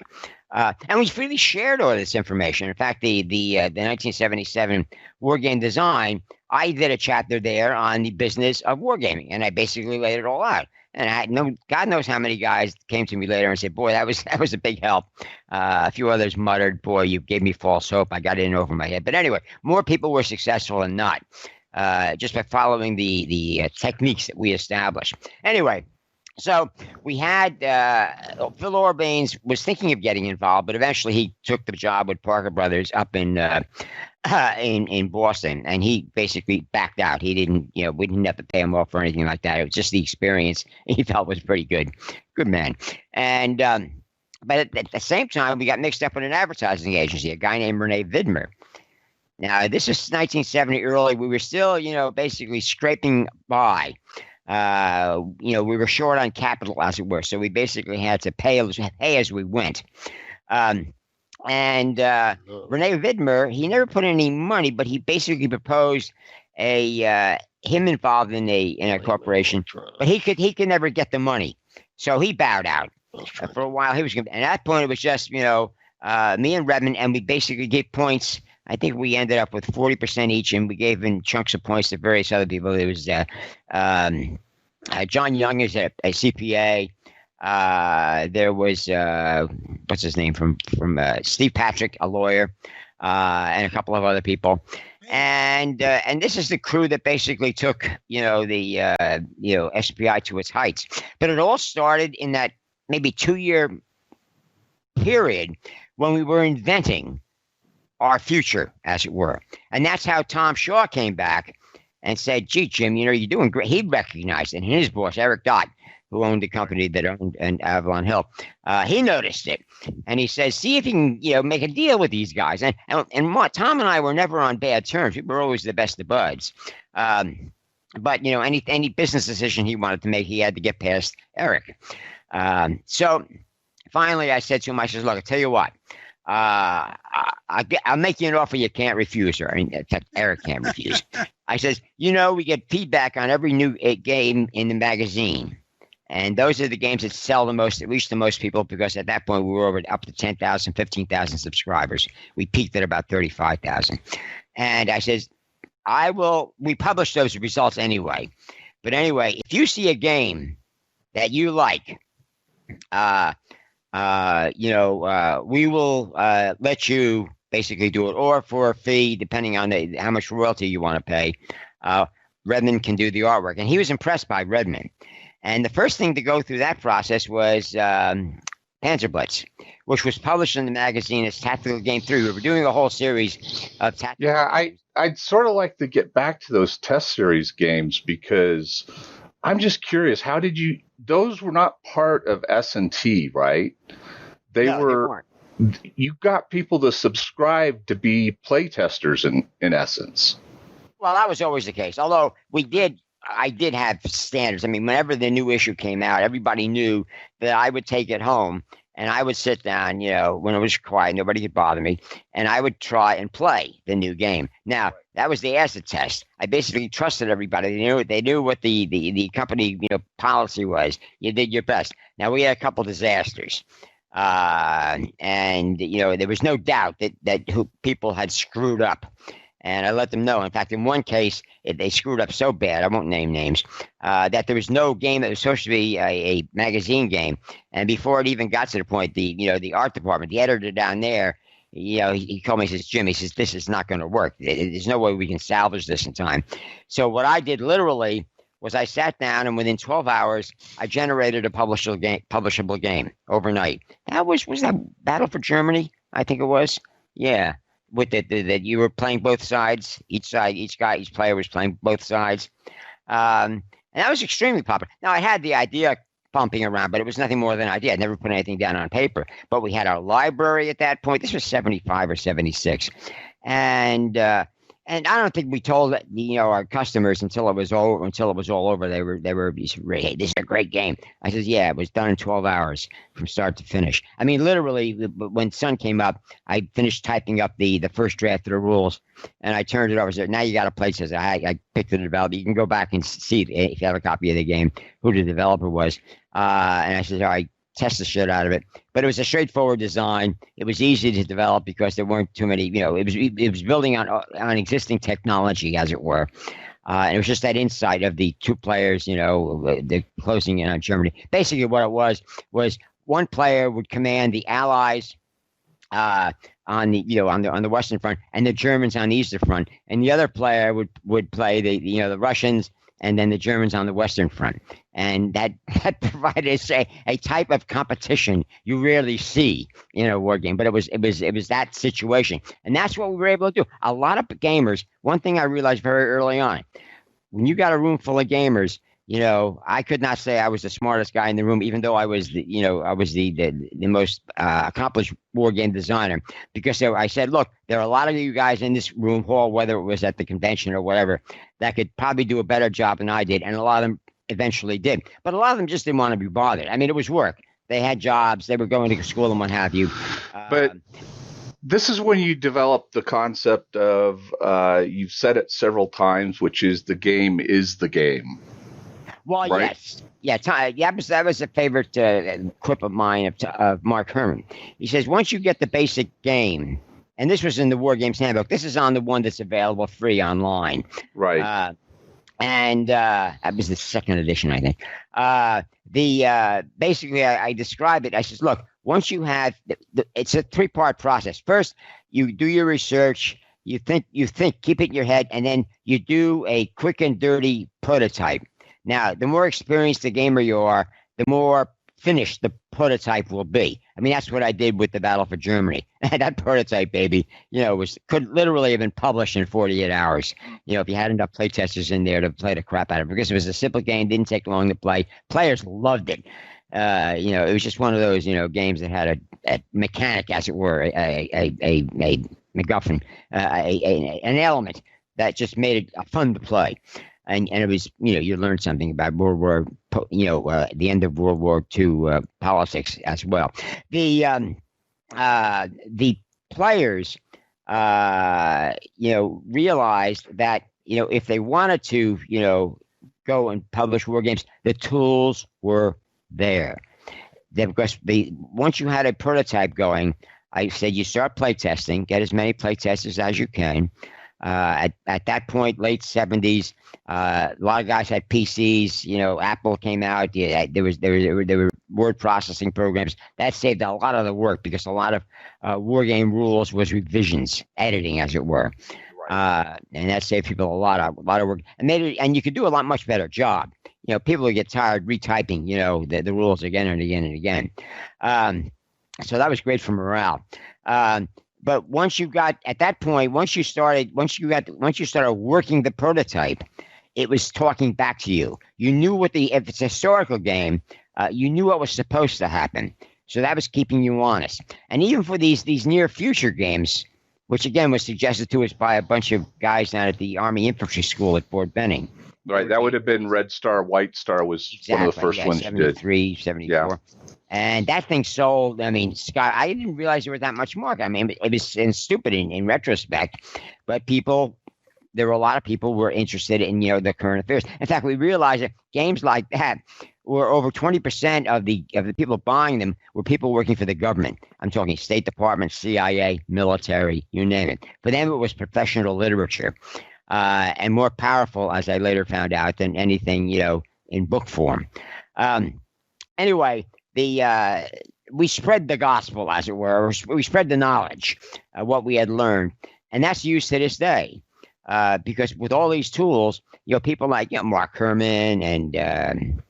And we freely shared all this information. In fact, the 1977 War Game Design, I did a chapter there on the business of wargaming, and I basically laid it all out. And I had God knows how many guys came to me later and said, "Boy, that was a big help." A few others muttered, "Boy, you gave me false hope. I got it in over my head." But anyway, more people were successful than not, just by following the techniques that we established. Anyway, so we had Phil Orbanes was thinking of getting involved, but eventually he took the job with Parker Brothers up in Boston, and he basically backed out. He didn't, we didn't have to pay him off or anything like that. It was just the experience he felt was pretty good. Good man. And but at the same time, we got mixed up with an advertising agency, a guy named Rene Vidmer. Now, this is 1970 early. We were still, basically scraping by. We were short on capital, as it were, so we basically had to pay as we went. And Rene Vidmer, he never put any money, but he basically proposed him involved in a corporation, but he could never get the money, so he bowed out. For a while, he was and at that point it was just me and Redmond, and we basically gave points. I think we ended up with 40% each, and we gave in chunks of points to various other people. It was John Young is a CPA. There was what's his name from Steve Patrick, a lawyer, and a couple of other people. And this is the crew that basically took the SPI to its heights. But it all started in that maybe 2-year period when we were inventing our future, as it were. And that's how Tom Shaw came back and said, "Gee, Jim, you're doing great." He recognized it. And his boss, Eric Dott, who owned the company that owned Avalon Hill, he noticed it. And he says, "See if you can, make a deal with these guys." And Tom and I were never on bad terms. We were always the best of buds. But, any business decision he wanted to make, he had to get past Eric. So finally I said to him, I said, "Look, I'll tell you what. I'll make you an offer you can't refuse." Or Eric can't refuse. I says, we get feedback on every new game in the magazine. And those are the games that sell the most, that reach the most people, because at that point we were up to 10,000, 15,000 subscribers. We peaked at about 35,000. And I says, we publish those results anyway. But anyway, if you see a game that you like, we will let you basically do it, or for a fee, depending on how much royalty you want to pay. Redmond can do the artwork. And he was impressed by Redmond. And the first thing to go through that process was Panzerblitz, which was published in the magazine as Tactical Game 3. We were doing a whole series of tactical games. I'd sort of like to get back to those test series games, because I'm just curious, how did those were not part of S&T, right? They weren't. You got people to subscribe to be playtesters in essence. Well, that was always the case. Although I did have standards. I mean, whenever the new issue came out, everybody knew that I would take it home and I would sit down, when it was quiet, nobody could bother me, and I would try and play the new game. Now, that was the acid test. I basically trusted everybody. They knew what the company, policy was. You did your best. Now, we had a couple disasters. And there was no doubt that people had screwed up. And I let them know. In fact, in one case, they screwed up so bad, I won't name names, that there was no game that was supposed to be a magazine game. And before it even got to the point, the art department, the editor down there, he called me, he says, "Jim," he says, "this is not going to work. There's no way we can salvage this in time." So what I did literally was I sat down, and within 12 hours, I generated a publishable game overnight. That was that Battle for Germany? I think it was. Yeah. With that you were playing both sides, each player was playing both sides, and that was extremely popular. Now, I had the idea pumping around, but it was nothing more than an idea. I never put anything down on paper. But we had our library at that point. This was 75 or 76, and And I don't think we told our customers until it was all over. They were hey, this is a great game. I says, yeah, it was done in 12 hours from start to finish. I mean, literally, when sun came up, I finished typing up the first draft of the rules, and I turned it over. Said, now you got to play. Says I picked the developer. You can go back and see if you have a copy of the game who the developer was. And I said, all right. Test the shit out of it, but it was a straightforward design. It was easy to develop because there weren't too many. It was building on existing technology, as it were. And it was just that insight of the two players. The closing in on Germany. Basically, what it was one player would command the Allies on the Western Front, and the Germans on the Eastern Front, and the other player would play the Russians, and then the Germans on the Western Front. And that provided a type of competition you rarely see in a war game. But it was that situation. And that's what we were able to do. A lot of gamers, one thing I realized very early on, when you got a room full of gamers, I could not say I was the smartest guy in the room, even though I was the most accomplished war game designer. Because I said, look, there are a lot of you guys in this room hall, whether it was at the convention or whatever, that could probably do a better job than I did. And a lot of them eventually did. But a lot of them just didn't want to be bothered. I mean, it was work. They had jobs. They were going to school and what have you. But this is when you develop the concept of, you've said it several times, which is the game is the game. Well, right? Yes. Yeah, that was a favorite quip of mine of Mark Herman. He says, once you get the basic game, and this was in the War Games Handbook. This is on the one that's available free online. Right. And that was the second edition, I think. Basically, I describe it. I says, look, once you have, it's a 3-part process. First, you do your research. You think, keep it in your head, and then you do a quick and dirty prototype. Now, the more experienced the gamer you are, the more finished the prototype will be. I mean, that's what I did with the Battle for Germany. That prototype, baby, could literally have been published in 48 hours. If you had enough playtesters in there to play the crap out of it, because it was a simple game, didn't take long to play. Players loved it. It was just one of those, games that had a mechanic, as it were, a MacGuffin, an element that just made it fun to play. And it was, you learned something about World War, the end of World War II politics as well. The players, realized that, if they wanted to, go and publish war games, the tools were there. Because once you had a prototype going, I said you start playtesting, get as many playtesters as you can. At that point, late 70s, a lot of guys had PCs. Apple came out. Yeah, there were word processing programs that saved a lot of the work, because a lot of war game rules was revisions, editing, as it were. Right. And that saved people a lot of work, and you could do a much better job. People would get tired retyping, the rules again and again and again. So that was great for morale. But once you got at that point, once you started working the prototype, it was talking back to you. You knew if it's a historical game, you knew what was supposed to happen. So that was keeping you honest. And even for these near future games, which again was suggested to us by a bunch of guys down at the Army Infantry School at Fort Benning. Right, that would have been Red Star, White Star was exactly, one of the first ones you did. 73, 74. Yeah. And that thing sold, Scott, I didn't realize there was that much market. It was stupid in retrospect, but there were a lot of people who were interested in, the current affairs. In fact, we realized that games like that were over 20% of the people buying them were people working for the government. I'm talking State Department, CIA, military, you name it. For them, it was professional literature, and more powerful, as I later found out, than anything, in book form. Anyway, we spread the gospel, as it were. We spread the knowledge of what we had learned, and that's used to this day. Because with all these tools, people like Mark Herman and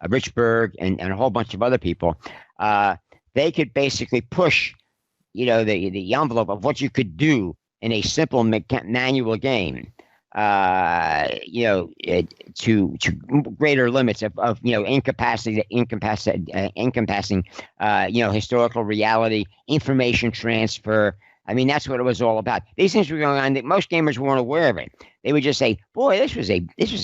Rich Berg and a whole bunch of other people, they could basically push, the envelope of what you could do in a simple manual game, to greater limits of encompassing historical reality, information transfer, I mean, that's what it was all about. These things were going on that most gamers weren't aware of it. They would just say, "Boy, this was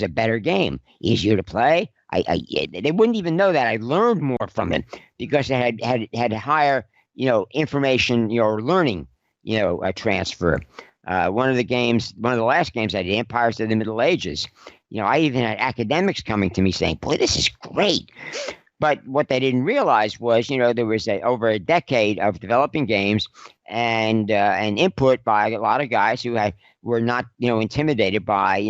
a better game, easier to play." They wouldn't even know that. I learned more from it because it had higher, information, learning, transfer. One of the last games I did, Empires of the Middle Ages. I even had academics coming to me saying, "Boy, this is great." But what they didn't realize was, there was over a decade of developing games and input by a lot of guys who were not, intimidated by,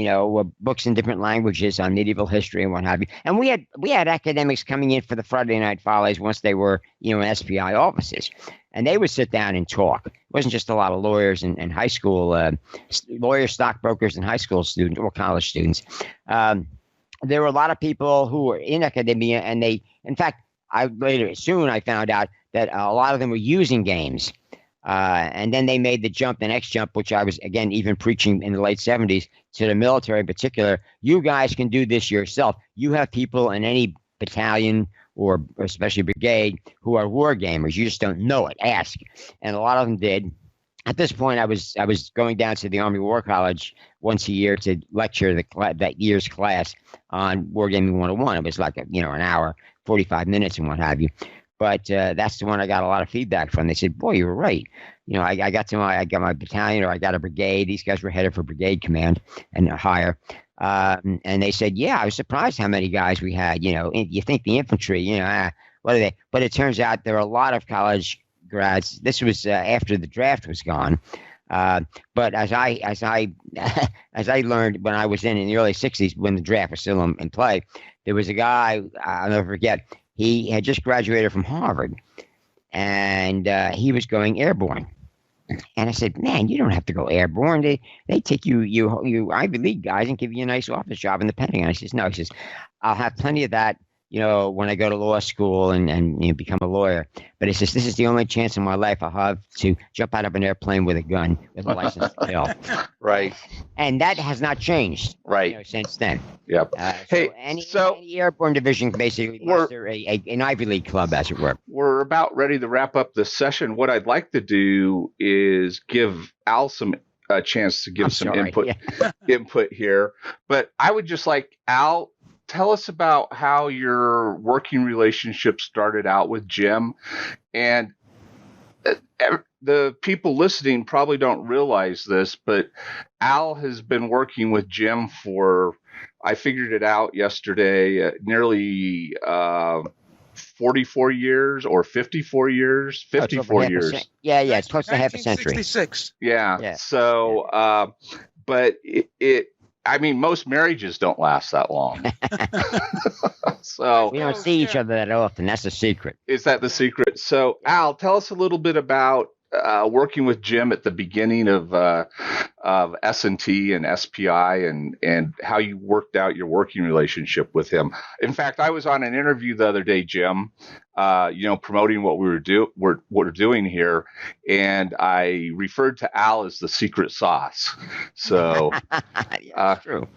books in different languages on medieval history and what have you. And we had academics coming in for the Friday Night Follies once they were, in SPI offices, and they would sit down and talk. It wasn't just a lot of lawyers and high school lawyers, stockbrokers, and high school students or college students. There were a lot of people who were in academia, and in fact, I found out that a lot of them were using games. And then they made the next jump, which I was, again, even preaching in the late 70s to the military in particular. You guys can do this yourself. You have people in any battalion or especially brigade who are war gamers. You just don't know it. Ask. And a lot of them did. At this point, I was going down to the Army War College once a year to lecture that year's class on Wargaming 101. It was like an hour, 45 minutes, and what have you. But that's the one I got a lot of feedback from. They said, "Boy, you were right. I got my battalion, or I got a brigade. These guys were headed for brigade command and higher." And they said, "Yeah, I was surprised how many guys we had. You think the infantry, what are they?" But it turns out there are a lot of college grads. This was after the draft was gone. But as I learned when I was in the early 60s, when the draft was still in play, there was a guy, I'll never forget. He had just graduated from Harvard, and he was going airborne. And I said, "Man, you don't have to go airborne. They take you Ivy League guys and give you a nice office job in the Pentagon." He says, "No." He says, "I'll have plenty of that, when I go to law school and become a lawyer." But he says, "This is the only chance in my life I'll have to jump out of an airplane with a gun, with a license to kill." Right. And that has not changed. Right. Since then. Yep. Any airborne division basically muster an Ivy League club, as it were. We're about ready to wrap up this session. What I'd like to do is give Al a chance to give input here. But I would just like, Al, tell us about how your working relationship started out with Jim. And the people listening probably don't realize this, but Al has been working with Jim for, I figured it out yesterday, nearly 44 years or 54 years, 54 years. Yeah, it's close to half a century. 1966. Yeah. So, but most marriages don't last that long. So we don't see each other that often. That's the secret. Is that the secret? So, Al, tell us a little bit about working with Jim at the beginning of S&T and SPI and how you worked out your working relationship with him. In fact, I was on an interview the other day, Jim, promoting what we're doing here, and I referred to Al as the secret sauce. So, true.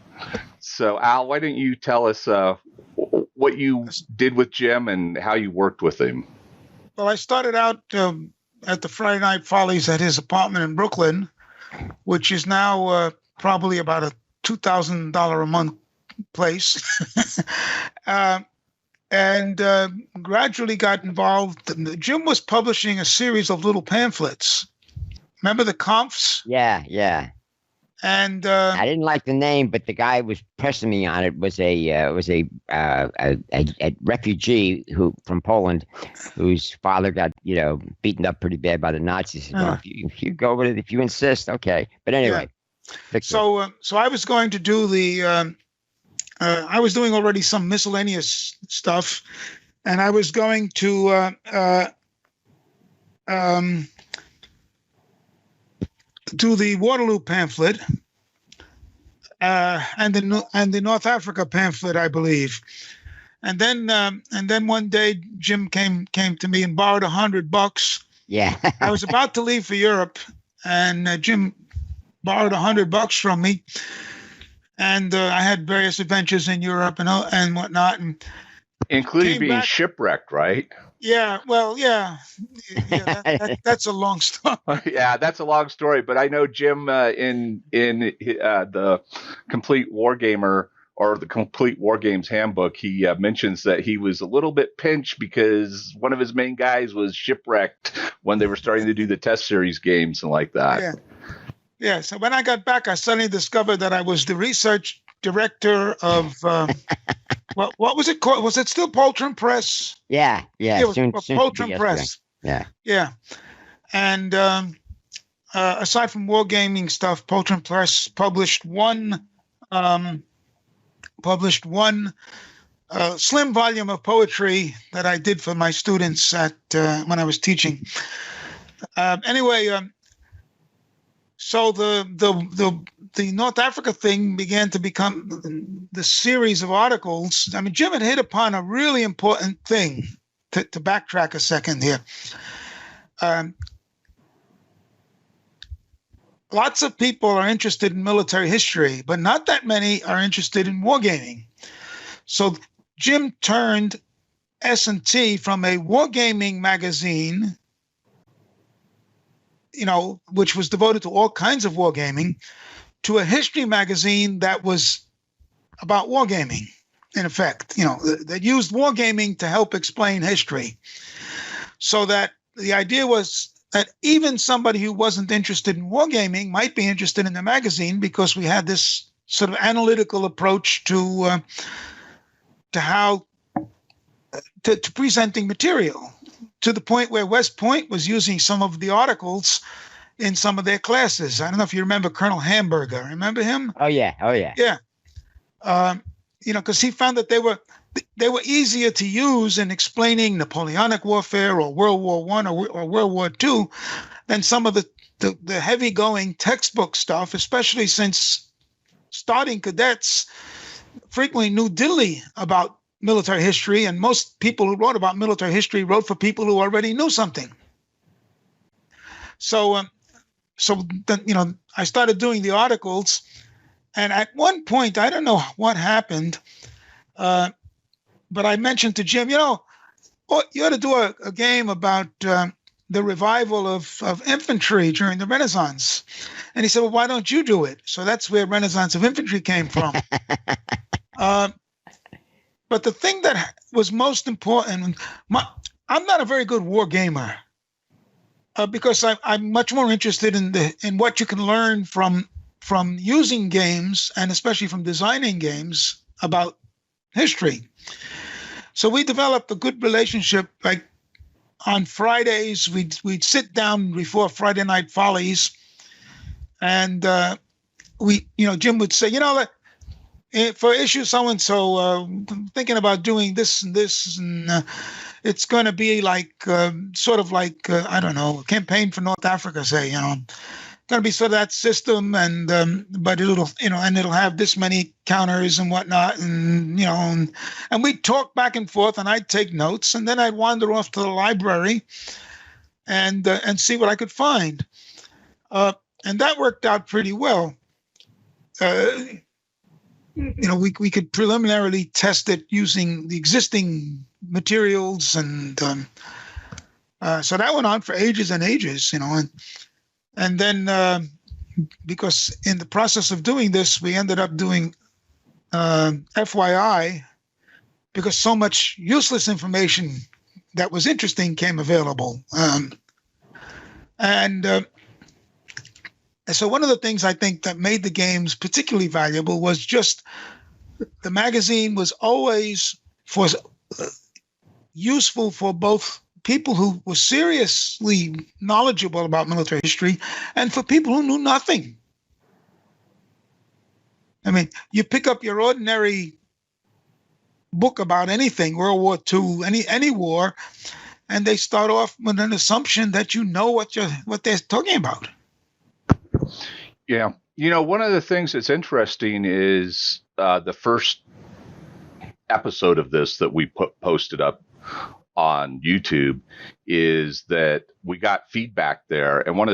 So, Al, why don't you tell us what you did with Jim and how you worked with him? Well, I started out at the Friday Night Follies at his apartment in Brooklyn, which is now probably about a $2,000 a month place. And gradually got involved. Jim was publishing a series of little pamphlets. Remember the Comps? Yeah. And I didn't like the name, but the guy was pressing me on it. Was a refugee from Poland, whose father got beaten up pretty bad by the Nazis. Well, if you go with it, if you insist, okay. But anyway, so I was going to do I was doing already some miscellaneous stuff, and I was going to do the Waterloo pamphlet and the North Africa pamphlet, I believe. And then one day Jim came to me and borrowed $100. Yeah. I was about to leave for Europe, and Jim borrowed $100 from me. And I had various adventures in Europe and whatnot, and including being shipwrecked, right? Yeah, well, yeah, that's a long story. Yeah, that's a long story, but I know Jim in the Complete Wargamer or the Complete War Games Handbook, he mentions that he was a little bit pinched because one of his main guys was shipwrecked when they were starting to do the test series games and like that. Yeah, yeah. So when I got back, I suddenly discovered that I was the research director of what was it called? Was it still Poltron Press? Yeah. It was Soon to be Poltron yesterday. Press. Yeah. Yeah, and aside from wargaming stuff, Poltron Press published one slim volume of poetry that I did for my students at when I was teaching. Anyway, so the North Africa thing began to become the series of articles. I mean, Jim had hit upon a really important thing. To backtrack a second here. Lots of people are interested in military history, but not that many are interested in wargaming. So Jim turned S&T from a wargaming magazine, which was devoted to all kinds of wargaming, to a history magazine that was about wargaming, in effect, that used wargaming to help explain history. So that the idea was that even somebody who wasn't interested in wargaming might be interested in the magazine because we had this sort of analytical approach to how to presenting material, to the point where West Point was using some of the articles in some of their classes. I don't know if you remember Colonel Hamburger. Remember him? Oh yeah. Yeah. Because he found that they were easier to use in explaining Napoleonic warfare or World War I or World War II than some of the heavy-going textbook stuff, especially since starting cadets frequently knew diddly about military history, and most people who wrote about military history wrote for people who already knew something. So then, I started doing the articles, and at one point, I don't know what happened, but I mentioned to Jim, you ought to do a game about the revival of infantry during the Renaissance. And he said, well, why don't you do it? So that's where Renaissance of Infantry came from. But the thing that was most important, I'm not a very good war gamer because I'm much more interested in what you can learn from using games, and especially from designing games about history. So we developed a good relationship. Like on Fridays, we'd sit down before Friday Night Follies, and Jim would say, for issue so and so, I'm thinking about doing this and this, and it's going to be like sort of like I don't know, a campaign for North Africa, say, going to be sort of that system, and but it'll and it'll have this many counters and whatnot, and and we'd talk back and forth, and I'd take notes, and then I'd wander off to the library and see what I could find, and that worked out pretty well. We could preliminarily test it using the existing materials, and so that went on for ages and ages, and then because in the process of doing this, we ended up doing FYI, because so much useless information that was interesting came available. So one of the things I think that made the games particularly valuable was just the magazine was always useful for both people who were seriously knowledgeable about military history and for people who knew nothing. I mean, you pick up your ordinary book about anything, World War II, any war, and they start off with an assumption that you know what they're talking about. Yeah. One of the things that's interesting is the first episode of this that we posted up on YouTube is that we got feedback there, and one of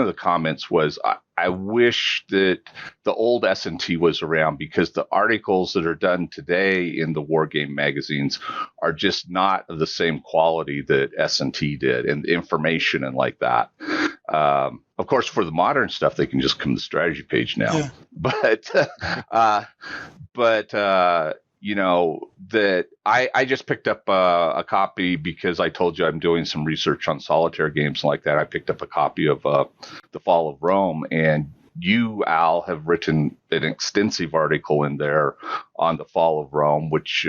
the comments was, I wish that the old S&T was around, because the articles that are done today in the war game magazines are just not of the same quality that S&T did, and information and like that. Of course, for the modern stuff, they can just come to the strategy page now. Yeah. But that I just picked up a copy because I told you I'm doing some research on solitaire games like that. I picked up a copy of The Fall of Rome, and you, Al, have written an extensive article in there on The Fall of Rome, which,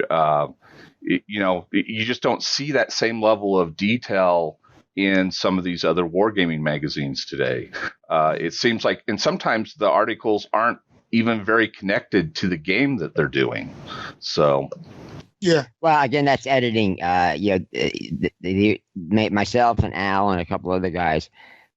you just don't see that same level of detail in some of these other wargaming magazines today. It seems like, and sometimes the articles aren't even very connected to the game that they're doing. So, yeah. Well, again, that's editing. Myself and Al and a couple other guys,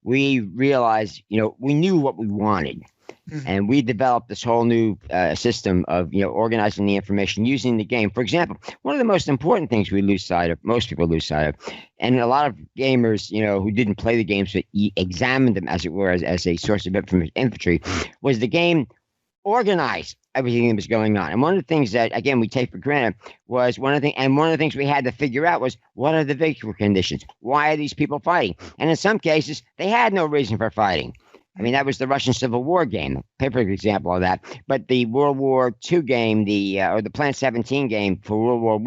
we realized, we knew what we wanted. Mm-hmm. And we developed this whole new system of, organizing the information using the game. For example, one of the most important things most people lose sight of, and a lot of gamers, who didn't play the games but examined them, as it were, as a source of infantry, was the game organized everything that was going on. And one of the things that, again, we take for granted was one of the things we had to figure out was, what are the victory conditions? Why are these people fighting? And in some cases, they had no reason for fighting. I mean, that was the Russian Civil War game, a perfect example of that. But the World War II game, or the Plan 17 game for World War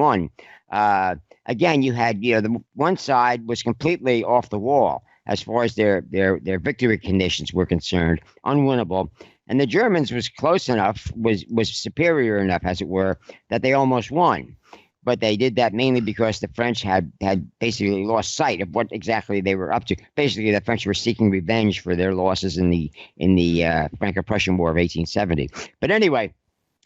I, again, you had, the one side was completely off the wall as far as their victory conditions were concerned, unwinnable. And the Germans was close enough, was superior enough, as it were, that they almost won. But they did that mainly because the French had basically lost sight of what exactly they were up to. Basically, the French were seeking revenge for their losses in the Franco-Prussian War of 1870. But anyway,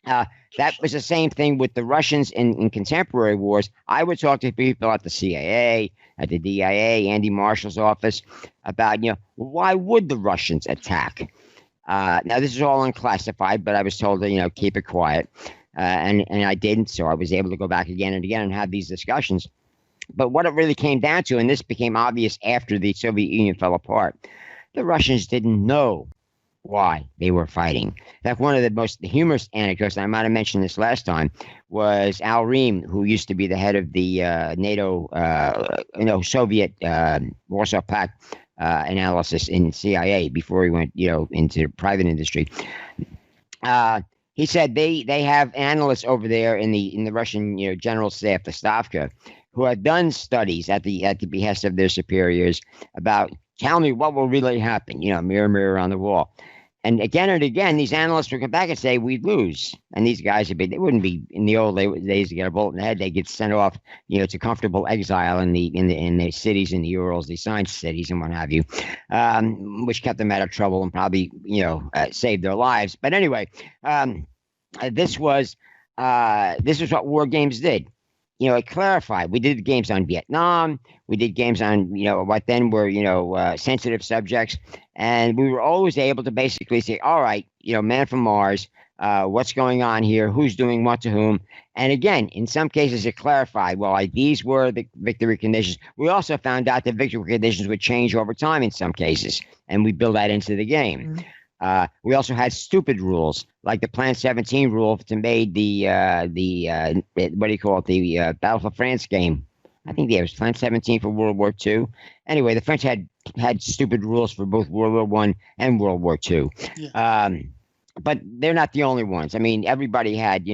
that was the same thing with the Russians in contemporary wars. I would talk to people at the CIA, at the DIA, Andy Marshall's office, about, why would the Russians attack? Now, this is all unclassified, but I was told to, keep it quiet. And I didn't, so I was able to go back again and again and have these discussions. But what it really came down to, and this became obvious after the Soviet Union fell apart, the Russians didn't know why they were fighting. In fact, one of the most humorous anecdotes, and I might have mentioned this last time, was Al Ream, who used to be the head of the NATO, Soviet Warsaw Pact analysis in CIA before he went, into private industry. He said they have analysts over there in the Russian general staff, the Stavka, who have done studies at the behest of their superiors about, tell me what will really happen, mirror, mirror on the wall. And again, these analysts would come back and say, we'd lose. And these guys they wouldn't be, in the old days to get a bullet in the head, they get sent off, to comfortable exile in the cities in the Urals, the science cities and what have you, which kept them out of trouble and probably, saved their lives. But anyway, this was what war games did. It clarified. We did games on Vietnam. We did games on, what then were, sensitive subjects. And we were always able to basically say, all right, man from Mars, what's going on here? Who's doing what to whom? And again, in some cases, it clarified, well, these were the victory conditions. We also found out that victory conditions would change over time in some cases. And we build that into the game. Mm-hmm. We also had stupid rules, like the Plan 17 rule to made the Battle for France game. I think it was Plan 17 for World War II. Anyway, the French had stupid rules for both World War I and World War II. Yeah. But they're not the only ones. I mean, everybody had,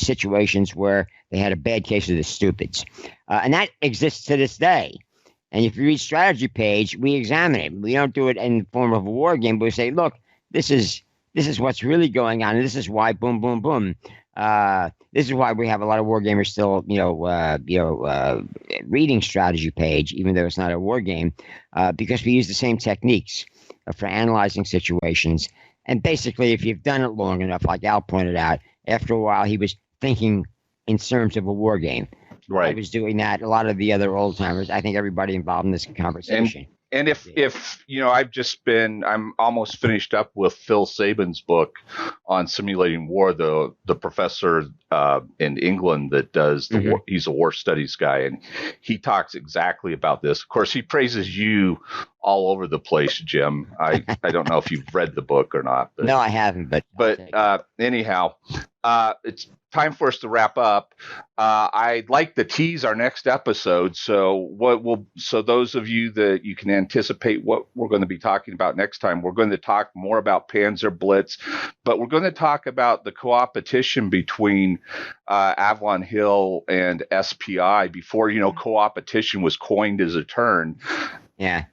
situations where they had a bad case of the stupids. And that exists to this day. And if you read strategy page, we examine it. We don't do it in the form of a war game, but we say, look, this is what's really going on, and this is why boom, boom, boom. This is why we have a lot of war gamers still, reading strategy page, even though it's not a war game, because we use the same techniques for analyzing situations. And basically, if you've done it long enough, like Al pointed out, after a while, he was thinking in terms of a war game. Right. I was doing that. A lot of the other old timers, I think everybody involved in this conversation. And if I'm almost finished up with Phil Saban's book on simulating war, the professor in England that does the war. He's a war studies guy, and he talks exactly about this. Of course, he praises you all over the place, Jim. I don't know if you've read the book or not. But, no, I haven't. But anyhow, it's time for us to wrap up. I'd like to tease our next episode. So those of you that you can anticipate what we're going to be talking about next time, we're going to talk more about Panzer Blitz, but we're going to talk about the co-opetition between Avalon Hill and SPI before, co-opetition was coined as a term. Yeah.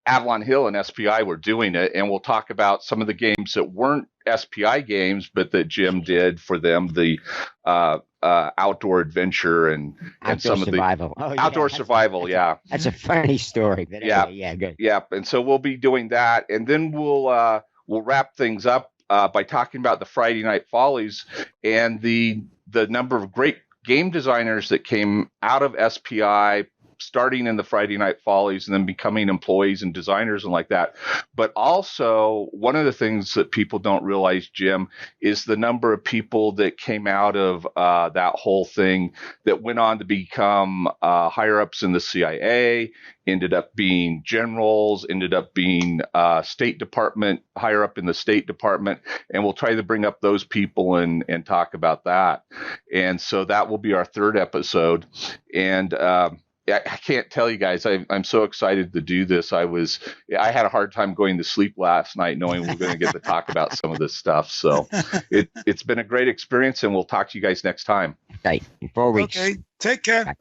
Avalon Hill and SPI were doing it, and we'll talk about some of the games that weren't SPI games, but that Jim did for them, the outdoor adventure and some survival. of the outdoor survival. That's a funny story. But anyway, good. Yeah, and so we'll be doing that, and then we'll wrap things up by talking about the Friday Night Follies and the number of great game designers that came out of SPI, starting in the Friday Night Follies and then becoming employees and designers and like that. But also, one of the things that people don't realize, Jim, is the number of people that came out of that whole thing that went on to become higher ups in the CIA, ended up being generals, ended up being State Department, higher up in the State Department. And we'll try to bring up those people and talk about that. And so that will be our third episode. And I can't tell you guys, I'm so excited to do this. I had a hard time going to sleep last night knowing we were going to get to talk about some of this stuff. So it's been a great experience, and we'll talk to you guys next time. Okay, 4 weeks. Okay, take care. Bye.